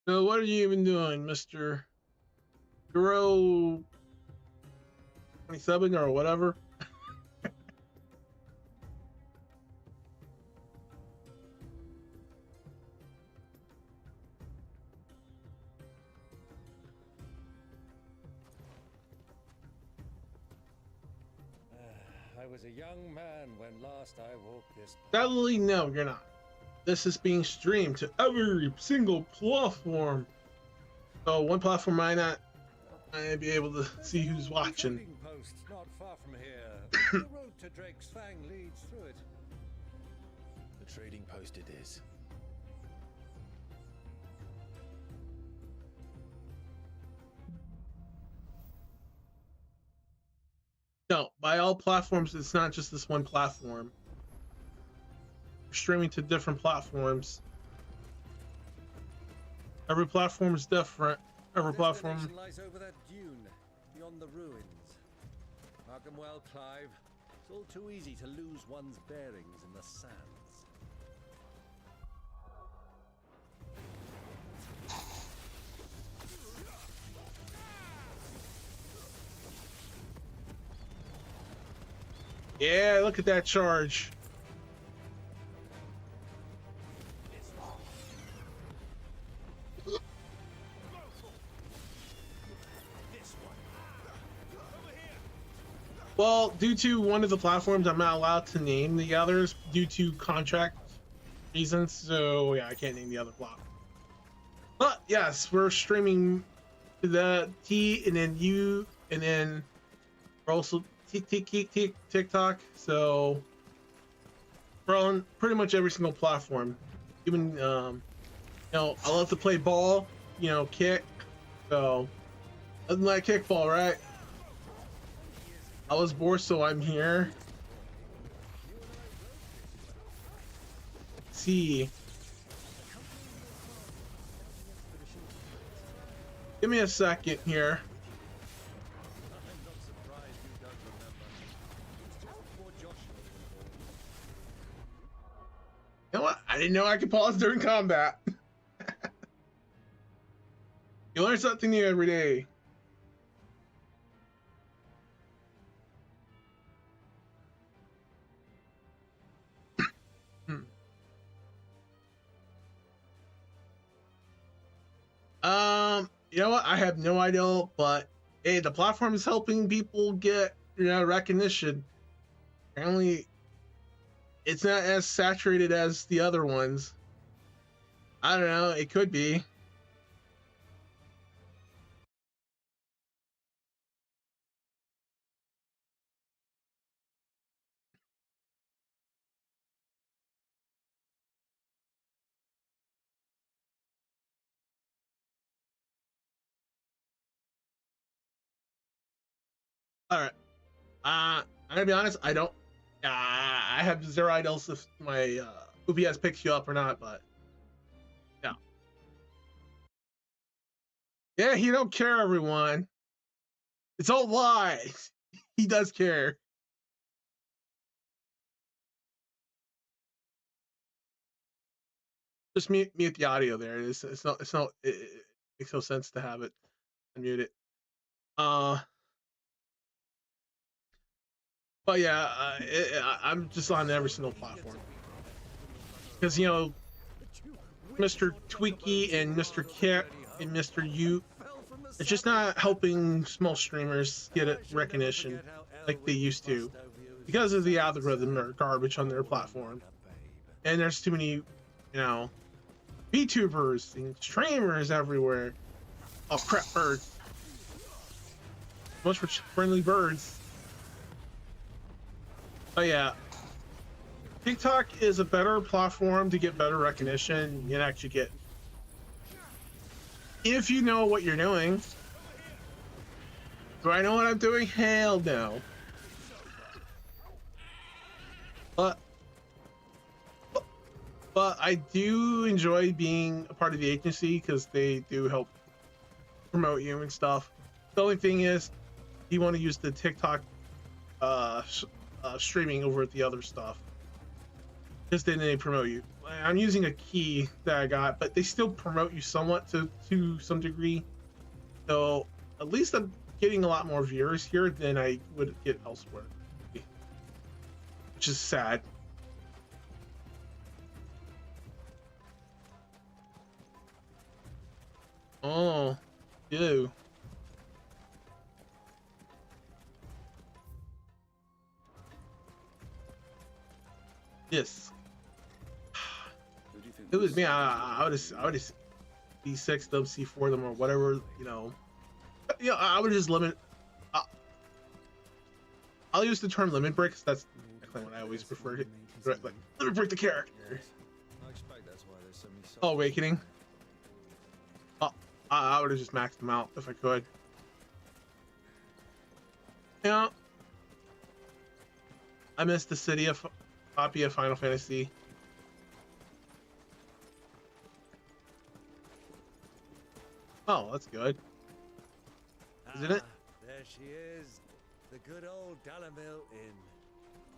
So what are you even doing, Mr. Hero 27 or whatever? I was a young man when last I walked this. Sadly, no, you're not. This is being streamed to every single platform. So one platform might not be able to see who's watching. Trading post not far from here. The road to Drake's Fang leads through it. The trading post it is. No, by all platforms, it's not just this one platform. streaming to different platforms. Every platform is different. Every platform. Destination lies over that dune, beyond the ruins. Mark 'em well, Clive. It's all too easy to lose one's bearings in the sands. Yeah, look at that charge. Well, due to one of the platforms, I'm not allowed to name the others due to contract reasons. So yeah, I can't name the other platform. But yes, we're streaming to the T and then U and then we're also TikTok. So we're on pretty much every single platform. Even you know, I love to play ball. You know, kick. So doesn't like kickball, right? I was bored, so I'm here. Let's see. Give me a second here. You know what? I didn't know I could pause during combat. You learn something new every day. You know what? I have no idea, but hey, the platform is helping people get, you know, recognition. Apparently, it's not as saturated as the other ones. I don't know. It could be. All right. I'm gonna be honest. I don't. I have zero ideas if my OBS picks you up or not, but yeah. Yeah, he don't care, everyone. It's all lies. He does care. Just mute the audio there. It's not. It makes no sense to have it unmute it. But yeah, I'm just on every single platform because you know, Mr. Tweaky and Mr. Kit and Mr. U, it's just not helping small streamers get recognition like they used to because of the algorithm or garbage on their platform. And there's too many, you know, Vtubers and streamers everywhere. Oh crap, birds! Much for friendly birds. But yeah, TikTok is a better platform to get better recognition and actually get, if you know what you're doing. Do I know what I'm doing? Hell no. But I do enjoy being a part of the agency because they do help promote you and stuff. The only thing is, you want to use the TikTok streaming over at the other stuff, because then they promote you. I'm using a key that I got, but they still promote you somewhat to some degree. So at least I'm getting a lot more viewers here than I would get elsewhere, which is sad. Oh, ew. Yes. It was me. I would just B6 them, C4 them, or whatever, you know. You know, I would just limit. I'll use the term limit break because that's what I always prefer to. Like, limit break the character. Oh, awakening. Oh, I would have just maxed them out if I could. You know, I missed the city of copy of Final Fantasy. Oh, that's good. Isn't it? There she is. The good old Dalamil Inn.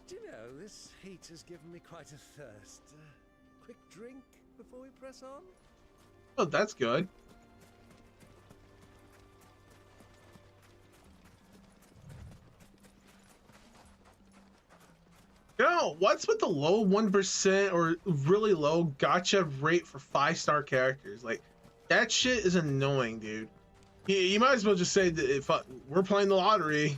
Do you know, this heat has given me quite a thirst. Quick drink before we press on? Oh, that's good. Yo, what's with the low 1% or really low gotcha rate for 5-star characters? Like, that shit is annoying, dude. You might as well just say that if we're playing the lottery.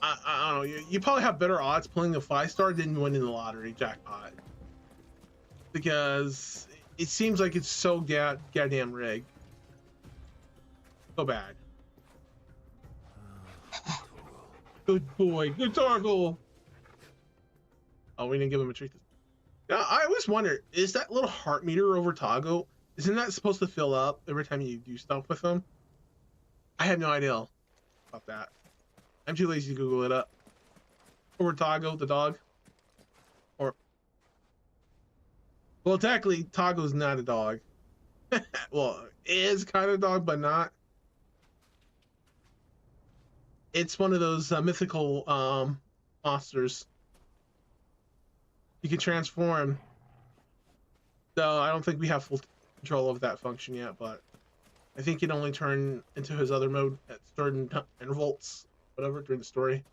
I don't know. You probably have better odds playing a 5-star than winning the lottery jackpot. Because it seems like it's so goddamn rigged. So bad. Good boy. Good Torgal. Oh, we didn't give him a treat. Now, I always wonder, is that little heart meter over Toggle, isn't that supposed to fill up every time you do stuff with him? I have no idea about that. I'm too lazy to Google it up. Over Toggle, the dog. Or, well, technically, Toggle's not a dog. Well, it is kind of a dog, but not. It's one of those mythical monsters. You can transform. So I don't think we have full control of that function yet, but I think he'd only turn into his other mode at certain intervals, whatever, during the story.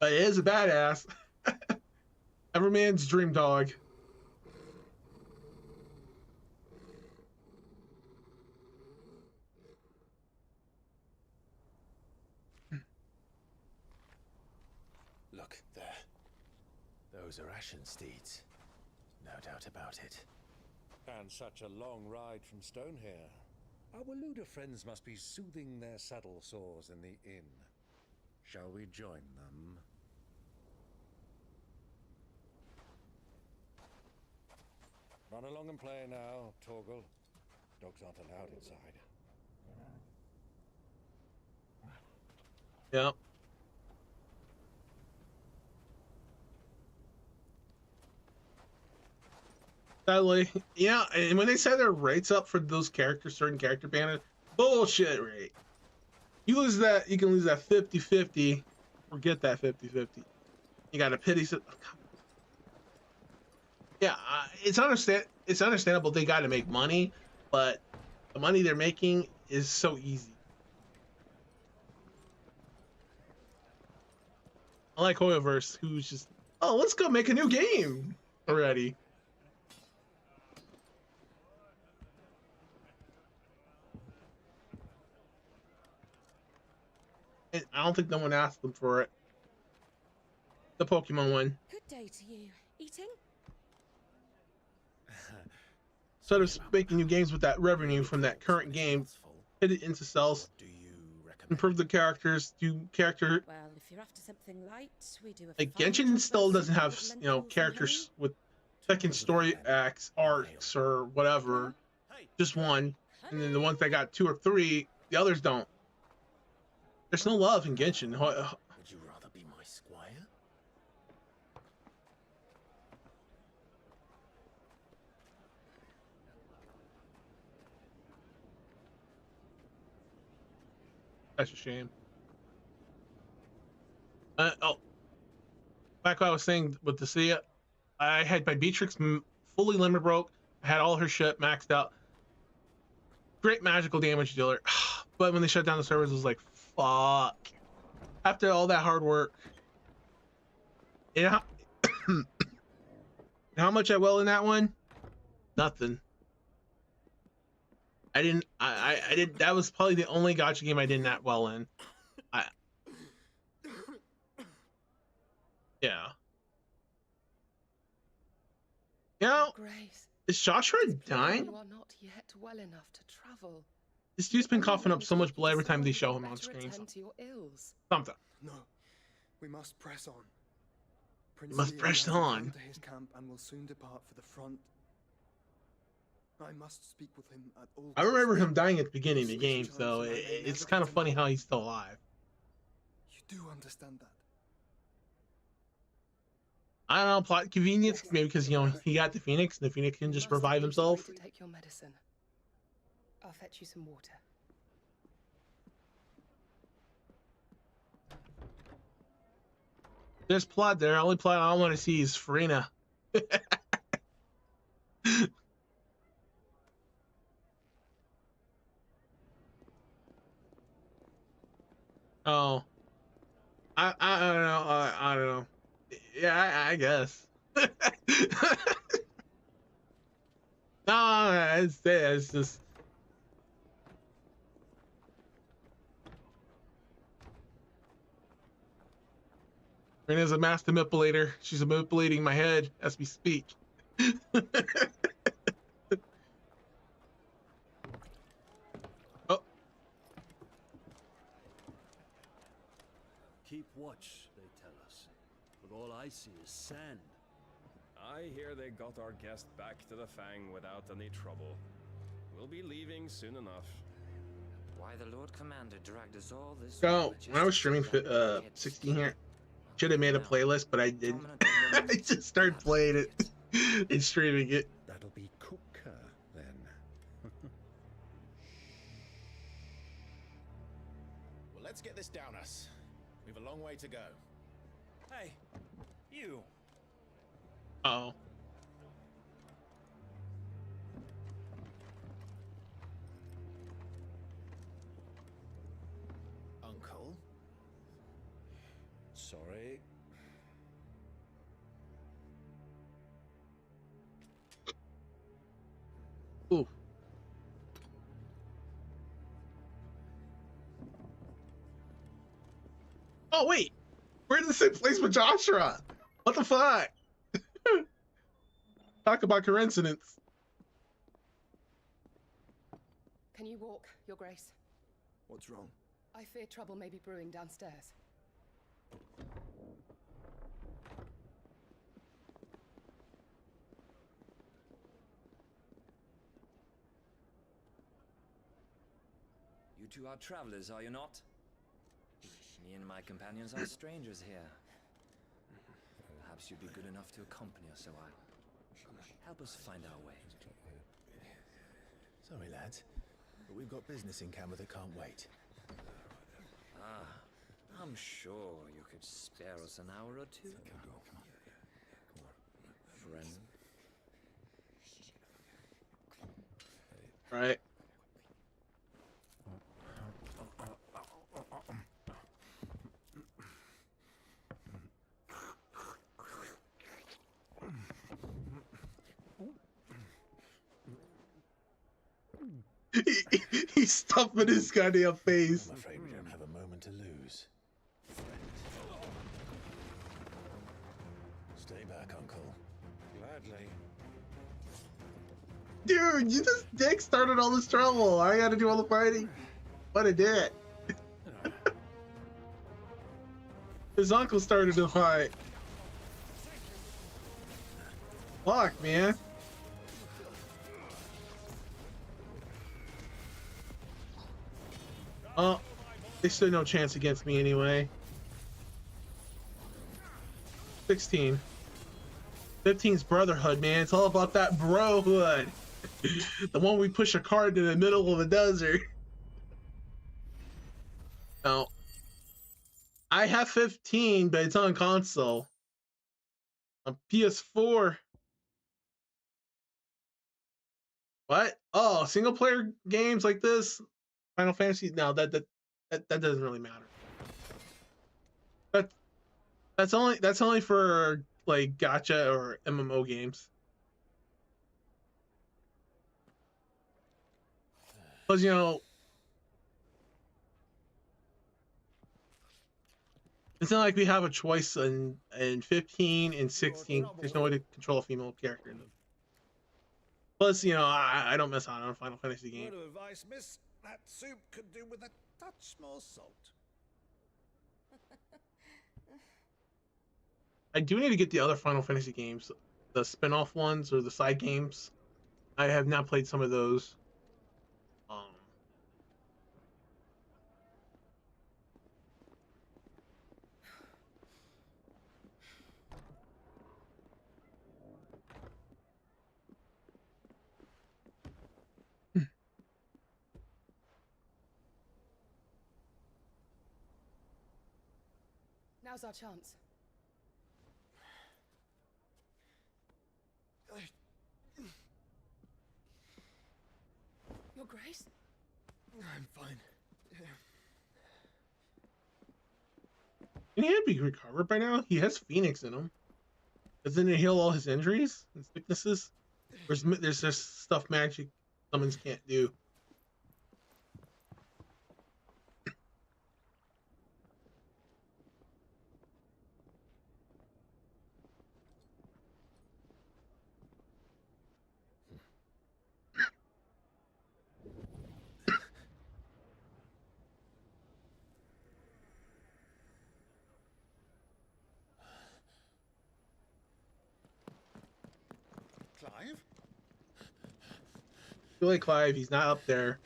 But it is a badass. Every man's dream dog. Look, there. Those are Ashen steeds. No doubt about it. And such a long ride from Stonehair. Our Luda friends must be soothing their saddle sores in the inn. Shall we join them? Run along and play now, Torgal. Dogs aren't allowed inside. Yeah. Sadly, yeah, and when they set their rates up for those characters, certain character banners, bullshit rate. You lose that, you can lose that 50-50. Forget that 50-50. You got a pity. Yeah, it's understandable they got to make money, but the money they're making is so easy. Unlike Hoyoverse, who's just, oh, let's go make a new game already. And I don't think no one asked them for it. The Pokemon one. Good day to you. Eating? Instead of making new games with that revenue from that current game, hit it into cells, improve the characters, do character. Well, if you're after something light, we do a like Genshin still doesn't have, you know, characters with second story arcs or whatever. Just one, and then the ones that got 2 or 3, the others don't. There's no love in Genshin. Would you rather be my squire? That's a shame. Oh, back what I was saying with the Zestiria, I had my Beatrix fully limit broke. I had all her shit maxed out. Great magical damage dealer. But when they shut down the servers, it was like, fuck. After all that hard work. You know how much I well in that one? Nothing. I didn't. That was probably the only gacha game I did not well in. Yeah. You know, is Joshua dying? You are not yet well enough to travel. This dude's been coughing up so much blood every time they show him on screen. Something. No, we must press on. Prince must Leon press has on. returned to his camp and will soon depart for the front. I must speak with him at all. I remember him dying at the beginning of the game, so it's kind of funny how he's still alive. You do understand that? I don't know, plot convenience, maybe because, you know, he got the Phoenix, and the Phoenix can just revive himself. Take your medicine. I'll fetch you some water. There's plot there. Only plot I want to see is Farina. Oh, I don't know. I don't know. Yeah, I guess. No, it's just. Farina's a master manipulator. She's manipulating my head as we speak. Oh. Keep watch, they tell us. But all I see is sand. I hear they got our guest back to the Fang without any trouble. We'll be leaving soon enough. Why the Lord Commander dragged us all this So when I was streaming 16 here, should have made a playlist, but I didn't. I just started playing it and streaming it. That'll be cooker then. Well, let's get this down us. We've a long way to go. Hey, you. Oh. Uncle? Sorry. Ooh. Oh wait, we're in the same place with Joshua. What the fuck? Talk about coincidence. Can you walk, Your Grace? What's wrong? I fear trouble may be brewing downstairs. You two are travelers, are you not? Me and my companions are strangers here. Perhaps you'd be good enough to accompany us a while. Help us find our way. Sorry, lads, but we've got business in camera that can't wait. Ah, I'm sure you could spare us an hour or two. Friend. Right. He's stuffing his goddamn face. I'm afraid we don't have a moment to lose. Friend. Stay back, Uncle. Gladly. Dude, you just dick started all this trouble. I gotta do all the fighting. What a dick. His uncle started the fight. Fuck, man. Oh, they stood no chance against me anyway. 16. 15's brotherhood, man. It's all about that brohood. The one we push a cart in the middle of a desert. Now, I have 15, but it's on console. On PS4. What? Oh, single player games like this? Final Fantasy? No, that doesn't really matter. That's only for like gacha or MMO games. Because you know, it's not like we have a choice in 15 and 16. There's no way to control a female character in them. Plus, you know, I don't miss out on a Final Fantasy game. Word of advice, miss. That soup could do with a touch more salt. I do need to get the other Final Fantasy games, the spin-off ones or the side games. I have not played some of those. Now's our chance. Your Grace? I'm fine. Can he be recovered by now? He has Phoenix in him. Doesn't it heal all his injuries and sicknesses? There's just stuff magic summons can't do. Clive? I feel like Clive, he's not up there.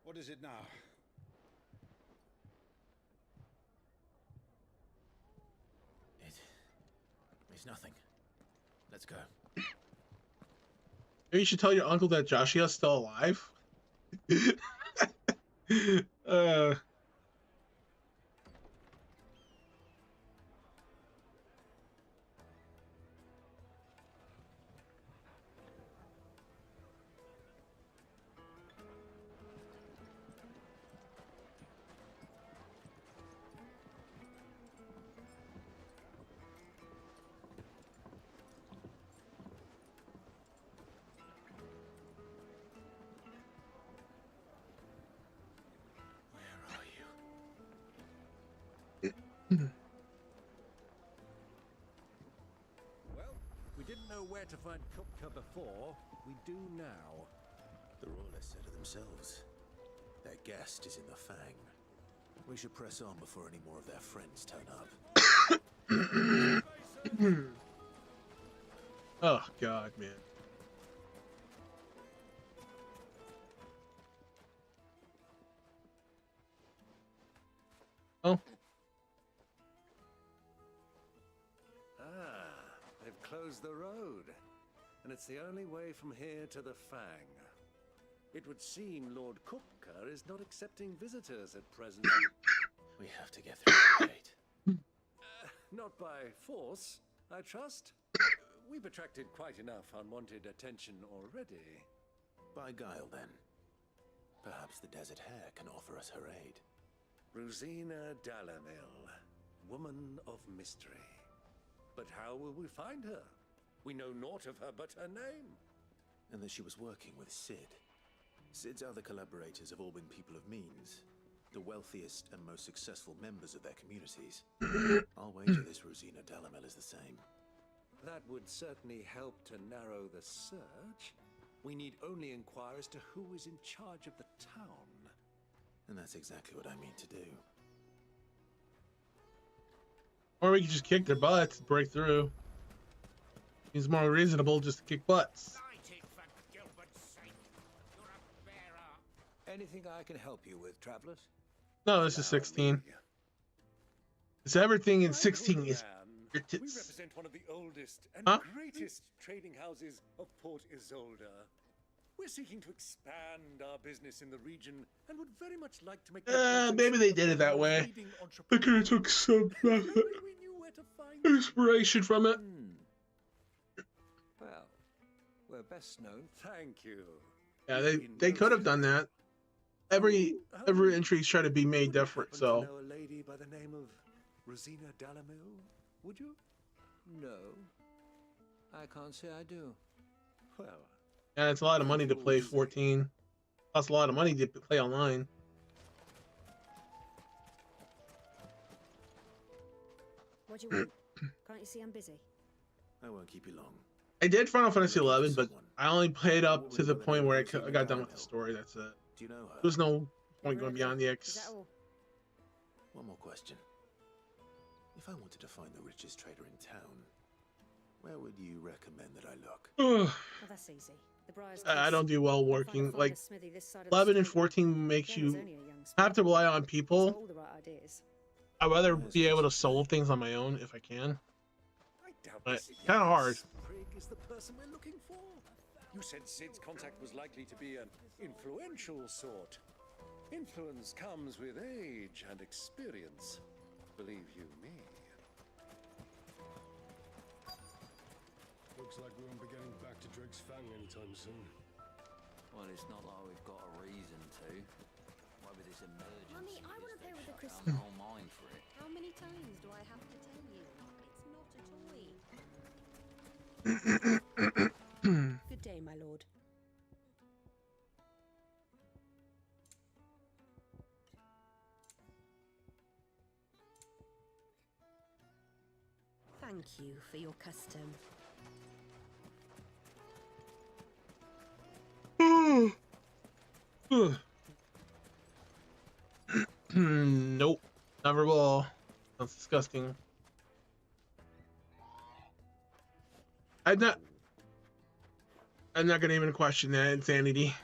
What is it now? It's nothing. Let's go. Maybe you should tell your uncle that Joshia's still alive. Well, we didn't know where to find Kupka before. We do now. The Royalists said it themselves. Their guest is in the Fang. We should press on before any more of their friends turn up. Oh, God, man. Oh. They've closed the road, and it's the only way from here to the Fang. It would seem Lord Kupka is not accepting visitors at present. We have to get through the gate. Not by force, I trust. We've attracted quite enough unwanted attention already. By guile, then. Perhaps the Desert Hare can offer us her aid. Rosina Dalamil, woman of mystery. But how will we find her? We know naught of her but her name. And that she was working with Sid. Sid's other collaborators have all been people of means. The wealthiest and most successful members of their communities. I'll wager this Rosina Dalamil is the same. That would certainly help to narrow the search. We need only inquire as to who is in charge of the town. And that's exactly what I mean to do. Or we could just kick their butts and break through. Seems more reasonable just to kick butts. Anything I can help you with, travelers? No, this is 16. It's everything in 16 is your We tits. represent one of the oldest and Huh? greatest trading houses of Port Isolde. We're seeking to expand our business in the region and would very much like to make Maybe they did it that way. They could have took some inspiration from it. Well, we're best known. Thank you. Yeah, they could have done that. Every entry's trying to be made different, so. Know a lady by the name of Rosina Dalamil, would you? No, I can't say I do. Well, Yeah, it's a lot of money to play 14. Costs a lot of money to play online. What do you want? Can't you see I'm busy? I won't keep you long. I did Final Fantasy 11, but I only played up to the point where I got done with the story. That's it. Do you know her? There's no point going beyond the Is X. that all? One more question. If If I wanted to find the richest trader in town, where would you recommend that I look? Well, that's easy. The Briar's I don't do well working. Find a Like, smithy this side of the 11 and street. 14 makes Glenn is you only a young have to smith. rely on He's people. got all the right ideas. I'd rather Yes, be able to possibly. solve things on my own if I can. I doubt But this kind of young hard. sprig is the person we're looking for. You said Sid's contact was likely to be an influential sort. Influence comes with age and experience. Believe you me. Looks like we won't be getting back to Drake's Fang anytime soon. Well, it's not like we've got a reason to. Why with this emergency? Mummy, I want to play with the shut crystal. down the whole mine for it. How many times do I have to tell you? It's not a toy. Good day, my lord. Thank you for your custom. Nope. Never will. That's disgusting. I'm not gonna even question that insanity.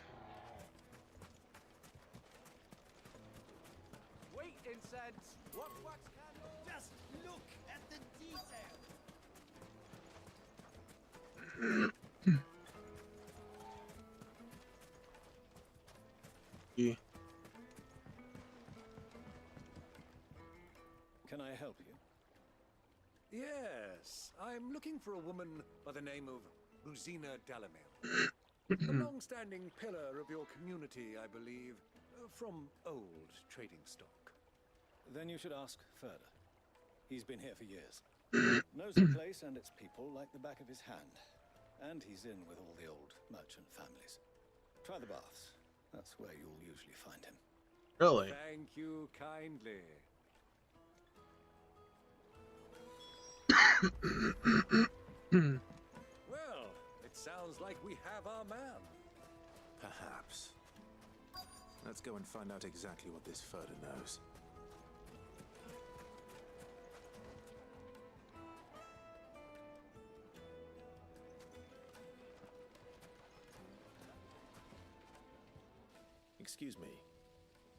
Wait, incense. What wax candle? Just look at the detail. Yeah. Can I help you? Yes, I'm looking for a woman by the name of Rosina Dalamil. A long-standing pillar of your community, I believe, from old trading stock. Then you should ask further. He's been here for years. Knows the place and its people like the back of his hand. And he's in with all the old merchant families. Try the baths. That's where you'll usually find him. Really? Thank you kindly. Well, it sounds like we have our man. Perhaps. Let's go and find out exactly what this Furter knows. Excuse me.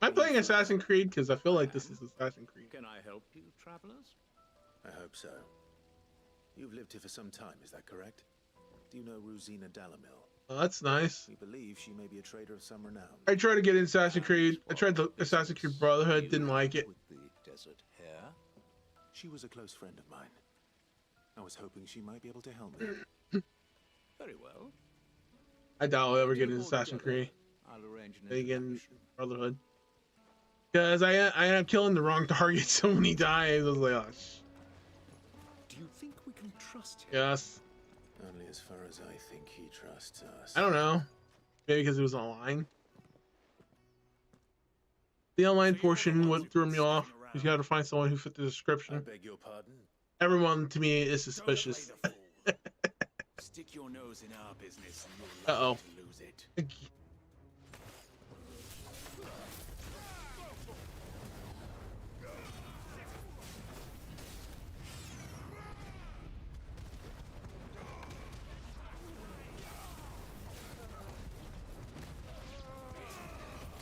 Am I playing Assassin's Creed? Because I feel like this is Assassin's Creed. Can I help you, travelers? I hope so. You've lived here for some time, is that correct? Do you know Rosina Dalamil? Oh, that's nice. We believe she may be a trader of some renown. I tried to get in Assassin's Creed. I tried the Assassin's Creed Brotherhood, didn't like it. With the desert hair? She was a close friend of mine. I was hoping she might be able to help me. Very well. I doubt I'll ever get in Assassin's Creed. I'll arrange an Again, Brotherhood. Because I end up killing the wrong target so many times. I was like, oh, Do you think we can trust him? yes. Only as far as I think he trusts us. I don't know. Maybe because it was online. The online portion would throw me off because you had to find someone who fit the I description. beg your pardon? Everyone to me is suspicious. Stick your nose in our business and you're Uh-oh. likely to lose it.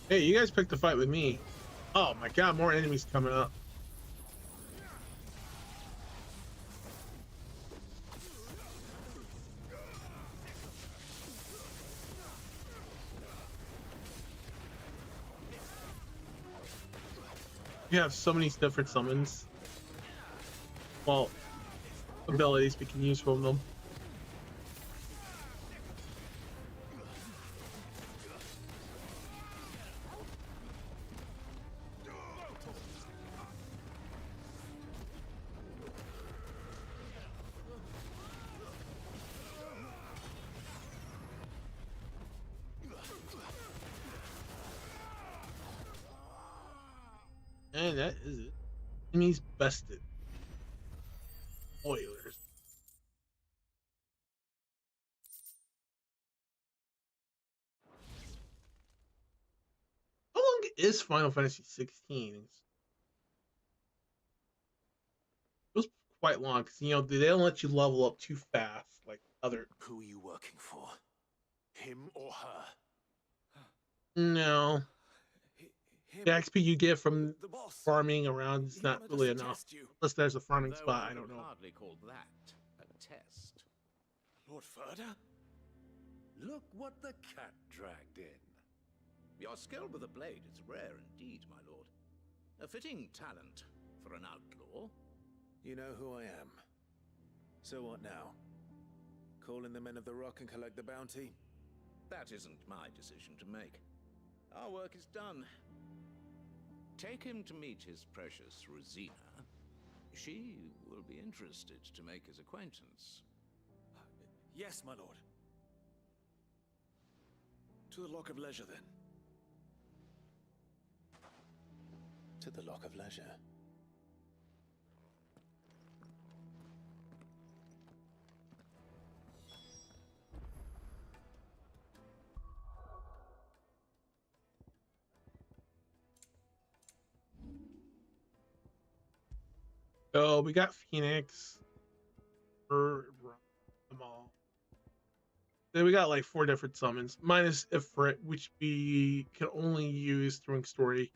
Hey, you guys picked the fight with me. Oh my god, more enemies coming up. You have so many different summons. Well, abilities we can use from them. And that is it. Enemies bested. Oilers. How long is Final Fantasy 16? It quite long because you know they don't let you level up too fast like other. Who are you working for? Him or her? No, Him. the XP you get from The boss. farming around is He not wanted really us to enough. test you. Unless there's a farming Though spot, I would don't know. hardly call that a test. Lord Furder? Look what the cat dragged in. Your skill with a blade is rare indeed, my lord. A fitting talent for an outlaw. You know who I am. So what now? Call in the Men of the Rock and collect the bounty? That isn't my decision to make. Our work is done. Take him to meet his precious Rosina. She will be interested to make his acquaintance. Yes, my lord. To the Lock of Leisure, then. To the Lock of Leisure. So we got Phoenix. For them all. Then we got like 4 different summons, minus Ifrit, which we can only use during story.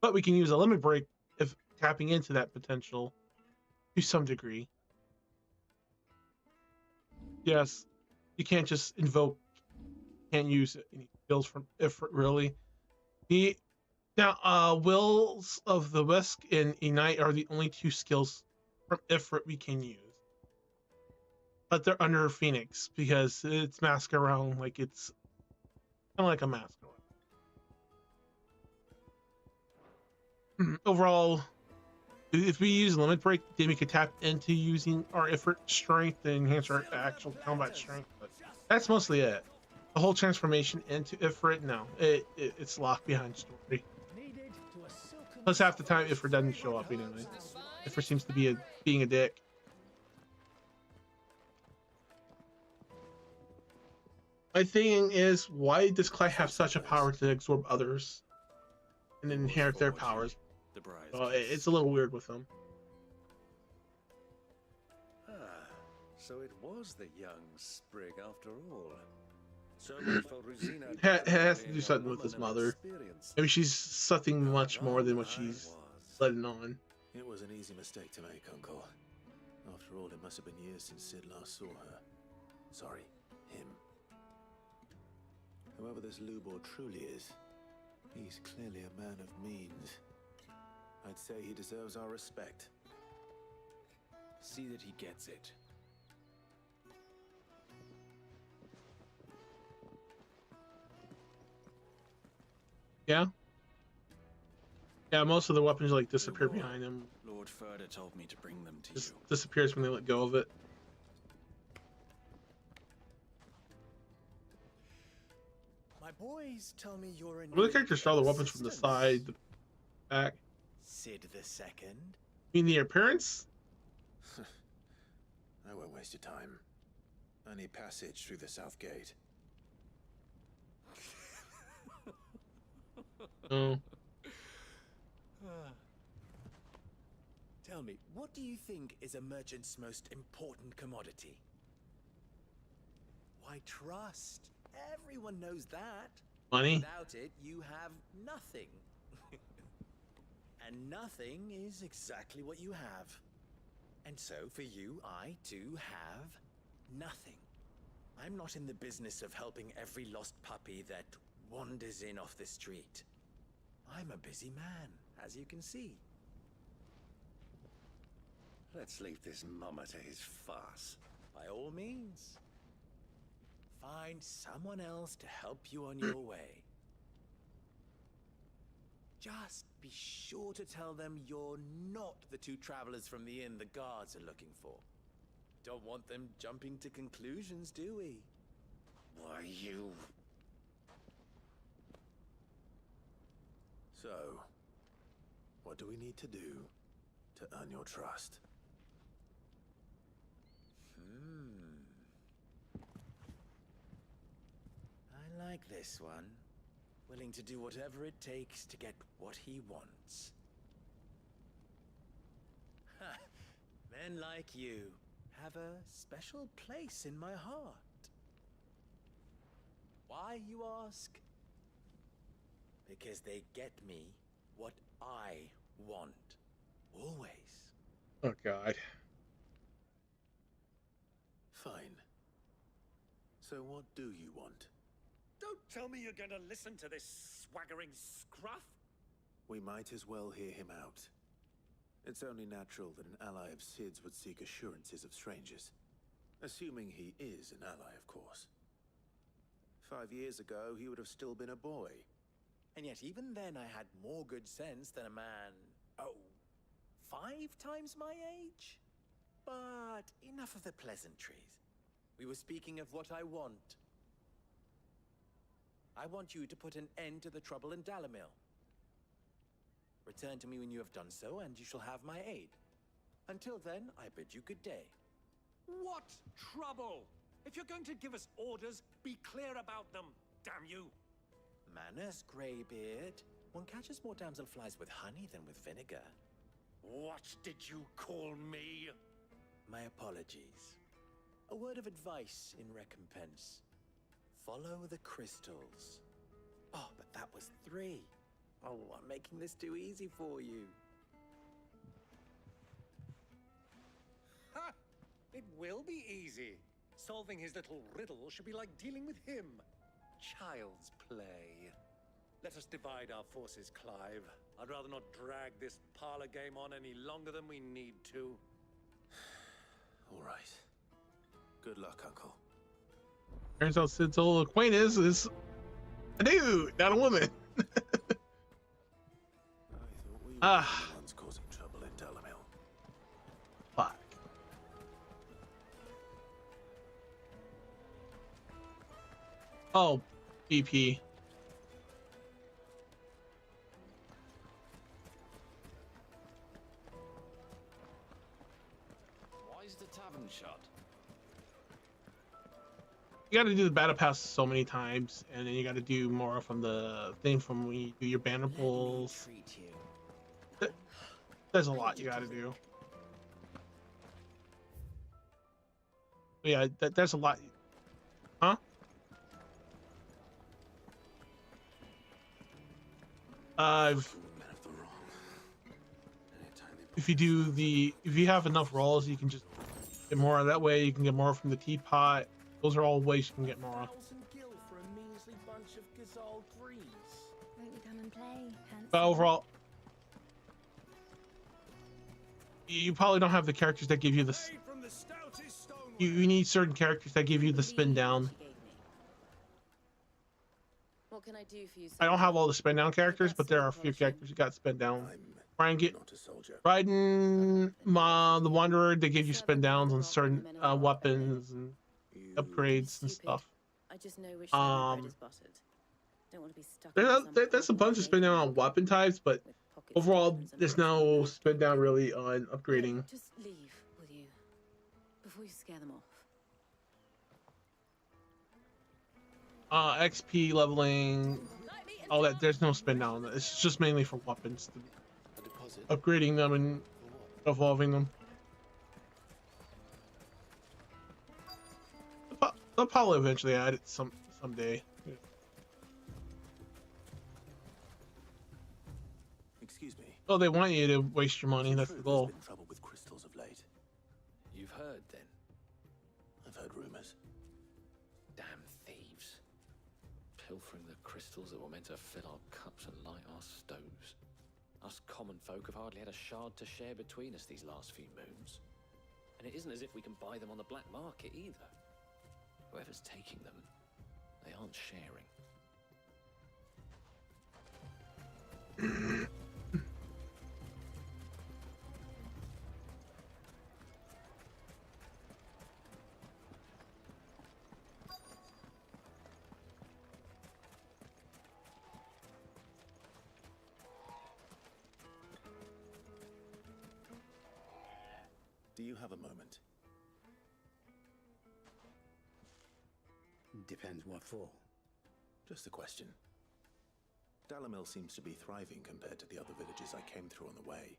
But we can use a limit break if tapping into that potential to some degree. Yes, you can't just invoke, can't use any skills from Ifrit really. Wills of the Wisp and Ignite are the only 2 skills from Ifrit we can use. But they're under Phoenix because it's mask around, like it's kind of like a mask around. Overall, if we use limit break, then we could tap into using our Ifrit strength and enhance our actual combat strength. But that's mostly it. The whole transformation into Ifrit, no, it's locked behind story. Plus, half the time Ifrit doesn't show up anyway. Ifrit seems to be being a dick. My thing is, why does Clyde have such a power to absorb others and inherit their powers? It's a little weird with them. Ah, so it was the young sprig after all. So much for Rosina. It has to do something with his mother. Maybe she's something much more than what she's letting on. It was an easy mistake to make, Uncle. After all, it must have been years since Sid last saw her. Sorry, him. Whoever this Lubor truly is, he's clearly a man of means. I'd say he deserves our respect. See that he gets it. Yeah? Yeah, most of the weapons like disappear behind him. Lord Furder told me to bring them to Just you. disappears when they let go of it. My boys tell me you're a Really, characters draw the weapons from the side, the back. Sid the Second? You mean the appearance? I won't waste your time. I need passage through the south gate. Oh. Tell me, what do you think is a merchant's most important commodity? Why, trust. Everyone knows that. Money? Without it, you have nothing. And nothing is exactly what you have. And so, for you, I, too, have nothing. I'm not in the business of helping every lost puppy that wanders in off the street. I'm a busy man, as you can see. Let's leave this mummer to his farce. By all means. Find someone else to help you on your way. Just be sure to tell them you're not the 2 travelers from the inn the guards are looking for. Don't want them jumping to conclusions, do we? Why, you... So, what do we need to do to earn your trust? I like this one. Willing to do whatever it takes to get what he wants. Men like you have a special place in my heart. Why, you ask? Because they get me what I want. Always. Oh God. Fine. So what do you want? Don't tell me you're going to listen to this swaggering scruff. We might as well hear him out. It's only natural that an ally of Sid's would seek assurances of strangers. Assuming he is an ally, of course. 5 years ago, he would have still been a boy. And yet even then I had more good sense than a man, 5 times my age? But enough of the pleasantries. We were speaking of what I want. I want you to put an end to the trouble in Dalamil. Return to me when you have done so, and you shall have my aid. Until then, I bid you good day. What trouble? If you're going to give us orders, be clear about them, damn you. Manners, Greybeard. One catches more damselflies with honey than with vinegar. What did you call me? My apologies. A word of advice in recompense. Follow the crystals. Oh, but that was 3. Oh, I'm making this too easy for you. Ha! It will be easy. Solving his little riddle should be like dealing with him. Child's play. Let us divide our forces, Clive. I'd rather not drag this parlor game on any longer than we need to. All right. Good luck, Uncle. Turns out Sid's old acquaintance is a dude, not a woman. Ah. One's causing trouble in Dalamil. Fuck. Oh, BP. Why is the tavern shut? You got to do the battle pass so many times, and then you got to do more from the thing from when you do your banner pulls. There's a lot you got to do. But yeah, there's a lot. Huh? If you have enough rolls, you can just get more. That way, you can get more from the teapot. Those are all ways you can get more. 1,000 gil for a measly bunch of Gazal greens. Won't you come and play, handsome? But overall, you probably don't have the characters that give you the. You need certain characters that give you the spin down. What can I do for you? I don't have all the spin down characters, but there are a few characters you got spin down. Try and get Raiden, the Wanderer. They give you spin downs on certain weapons and upgrades and stuff. I just know which bread is buttered. Don't want to be stuck. There's a bunch of spin down on weapon types, but overall, there's no spin down really on upgrading. Just leave, will you? Before you scare them off. XP leveling, all that. There's no spin down. It's just mainly for weapons, upgrading them and evolving them. They'll probably eventually add it someday. Excuse me. Oh, they want you to waste your money. That's the goal. Been trouble with crystals of late. You've heard then? I've heard rumors. Damn thieves. Pilfering the crystals that were meant to fill our cups and light our stoves. Us common folk have hardly had a shard to share between us these last few moons. And it isn't as if we can buy them on the black market either. Whoever's taking them, they aren't sharing. Do you have a moment? Depends what for. Just a question. Dalamil seems to be thriving compared to the other villages I came through on the way.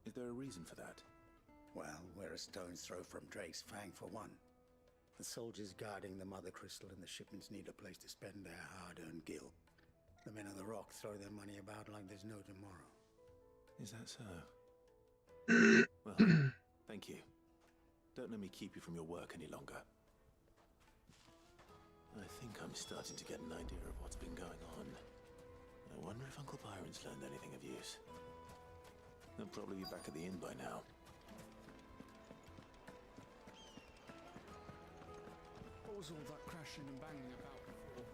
Is there a reason for that? Well, we're a stone's throw from Drake's Fang for one. The soldiers guarding the Mother Crystal and the shipments need a place to spend their hard-earned gil. The men of the Rock throw their money about like there's no tomorrow. Is that so? Well, thank you. Don't let me keep you from your work any longer. I think I'm starting to get an idea of what's been going on. I wonder if Uncle Byron's learned anything of use. They'll probably be back at the inn by now. What was all that crashing and banging about before?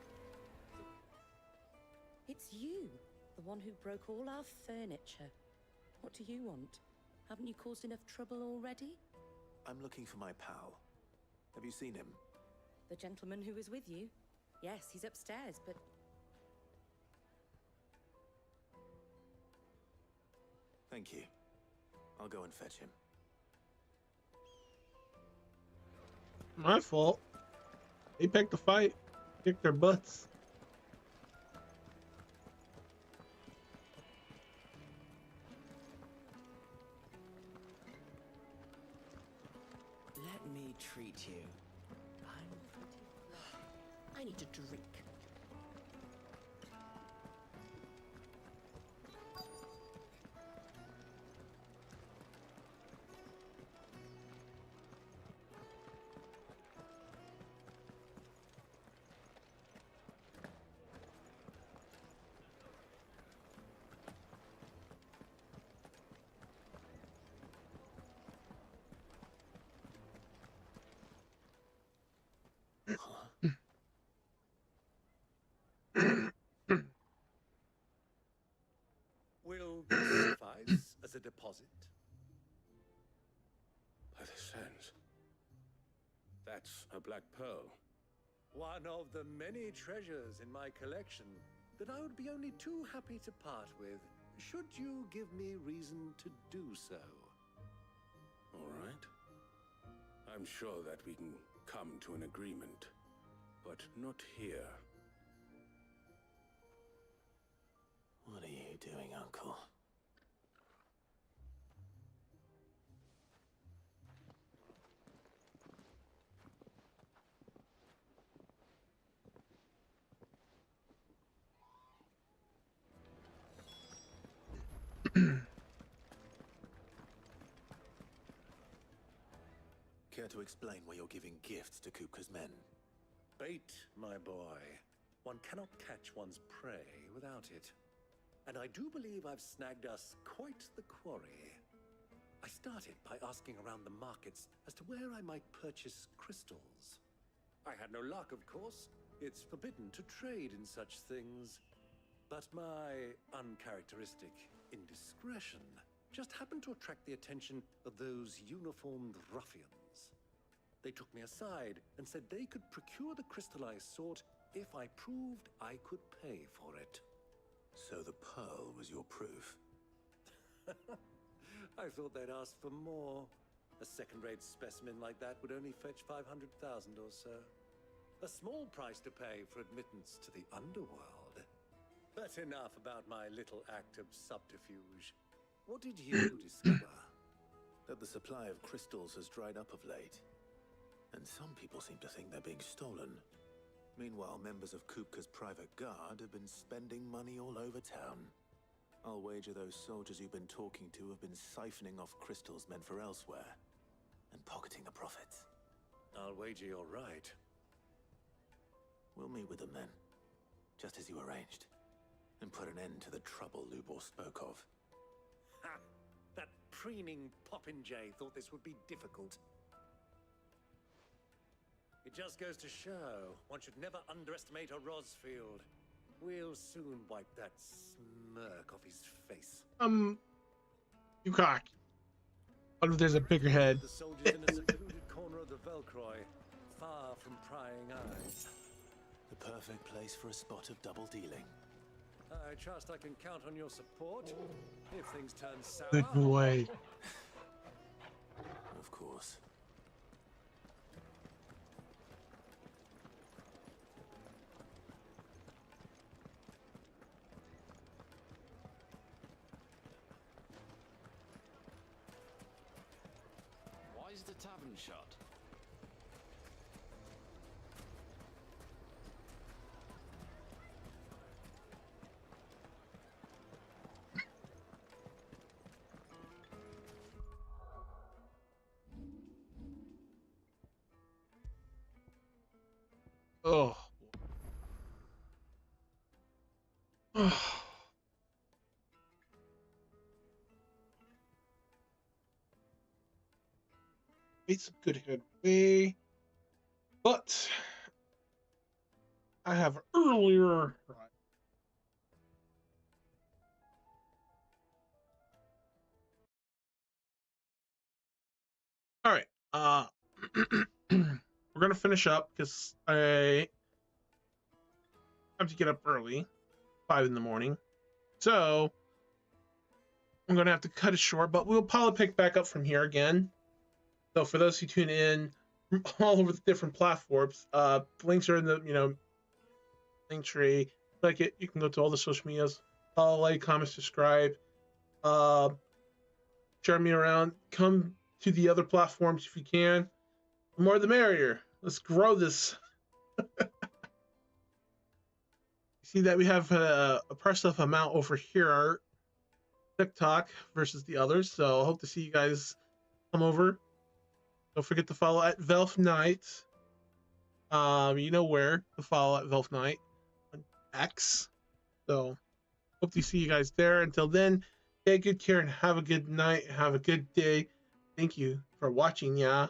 It's you, the one who broke all our furniture. What do you want? Haven't you caused enough trouble already? I'm looking for my pal. Have you seen him? The gentleman who was with you? Yes, he's upstairs, but... Thank you. I'll go and fetch him. My fault. They picked the fight. Kicked their butts. Let me treat you. I need a drink. Will this suffice as a deposit? By the sands. That's a black pearl. One of the many treasures in my collection that I would be only too happy to part with, should you give me reason to do so. All right. I'm sure that we can come to an agreement, but not here. What are you doing, Uncle? Care to explain why you're giving gifts to Kupka's men? Bait, my boy. One cannot catch one's prey without it. And I do believe I've snagged us quite the quarry. I started by asking around the markets as to where I might purchase crystals. I had no luck, of course. It's forbidden to trade in such things. But my uncharacteristic indiscretion just happened to attract the attention of those uniformed ruffians. They took me aside and said they could procure the crystal I sought if I proved I could pay for it. So the pearl was your proof? I thought they'd ask for more. A second-rate specimen like that would only fetch 500,000 or so. A small price to pay for admittance to the underworld. But enough about my little act of subterfuge. What did you discover? That the supply of crystals has dried up of late. And some people seem to think they're being stolen. Meanwhile, members of Kupka's private guard have been spending money all over town. I'll wager those soldiers you've been talking to have been siphoning off crystals meant for elsewhere, and pocketing the profits. I'll wager you're right. We'll meet with them then, just as you arranged, and put an end to the trouble Lubor spoke of. Ha! That preening popinjay thought this would be difficult. It just goes to show one should never underestimate a Rosfield. We'll soon wipe that smirk off his face. You cock. What if there's a bigger head? The soldiers in a secluded corner of the Velcroy, far from prying eyes. The perfect place for a spot of double dealing. I trust I can count on your support if things turn sour. Good boy. Of course. the tavern shut? Oh. Made some good headway, but I have earlier. All right. We're gonna finish up because I have to get up early, 5 in the morning. So I'm gonna have to cut it short, but we'll probably pick back up from here again. So for those who tune in from all over the different platforms, links are in the link tree. Like it, you can go to all the social medias, follow, like, comment, subscribe, share me around. Come to the other platforms if you can. The more the merrier. Let's grow this. See that we have a impressive amount over here, TikTok versus the others. So I hope to see you guys come over. Don't forget to follow at Velfe Knight. You know where to follow at Velfe Knight on X. So hope to see you guys there. Until then, take good care and have a good night. Have a good day. Thank you for watching, yeah.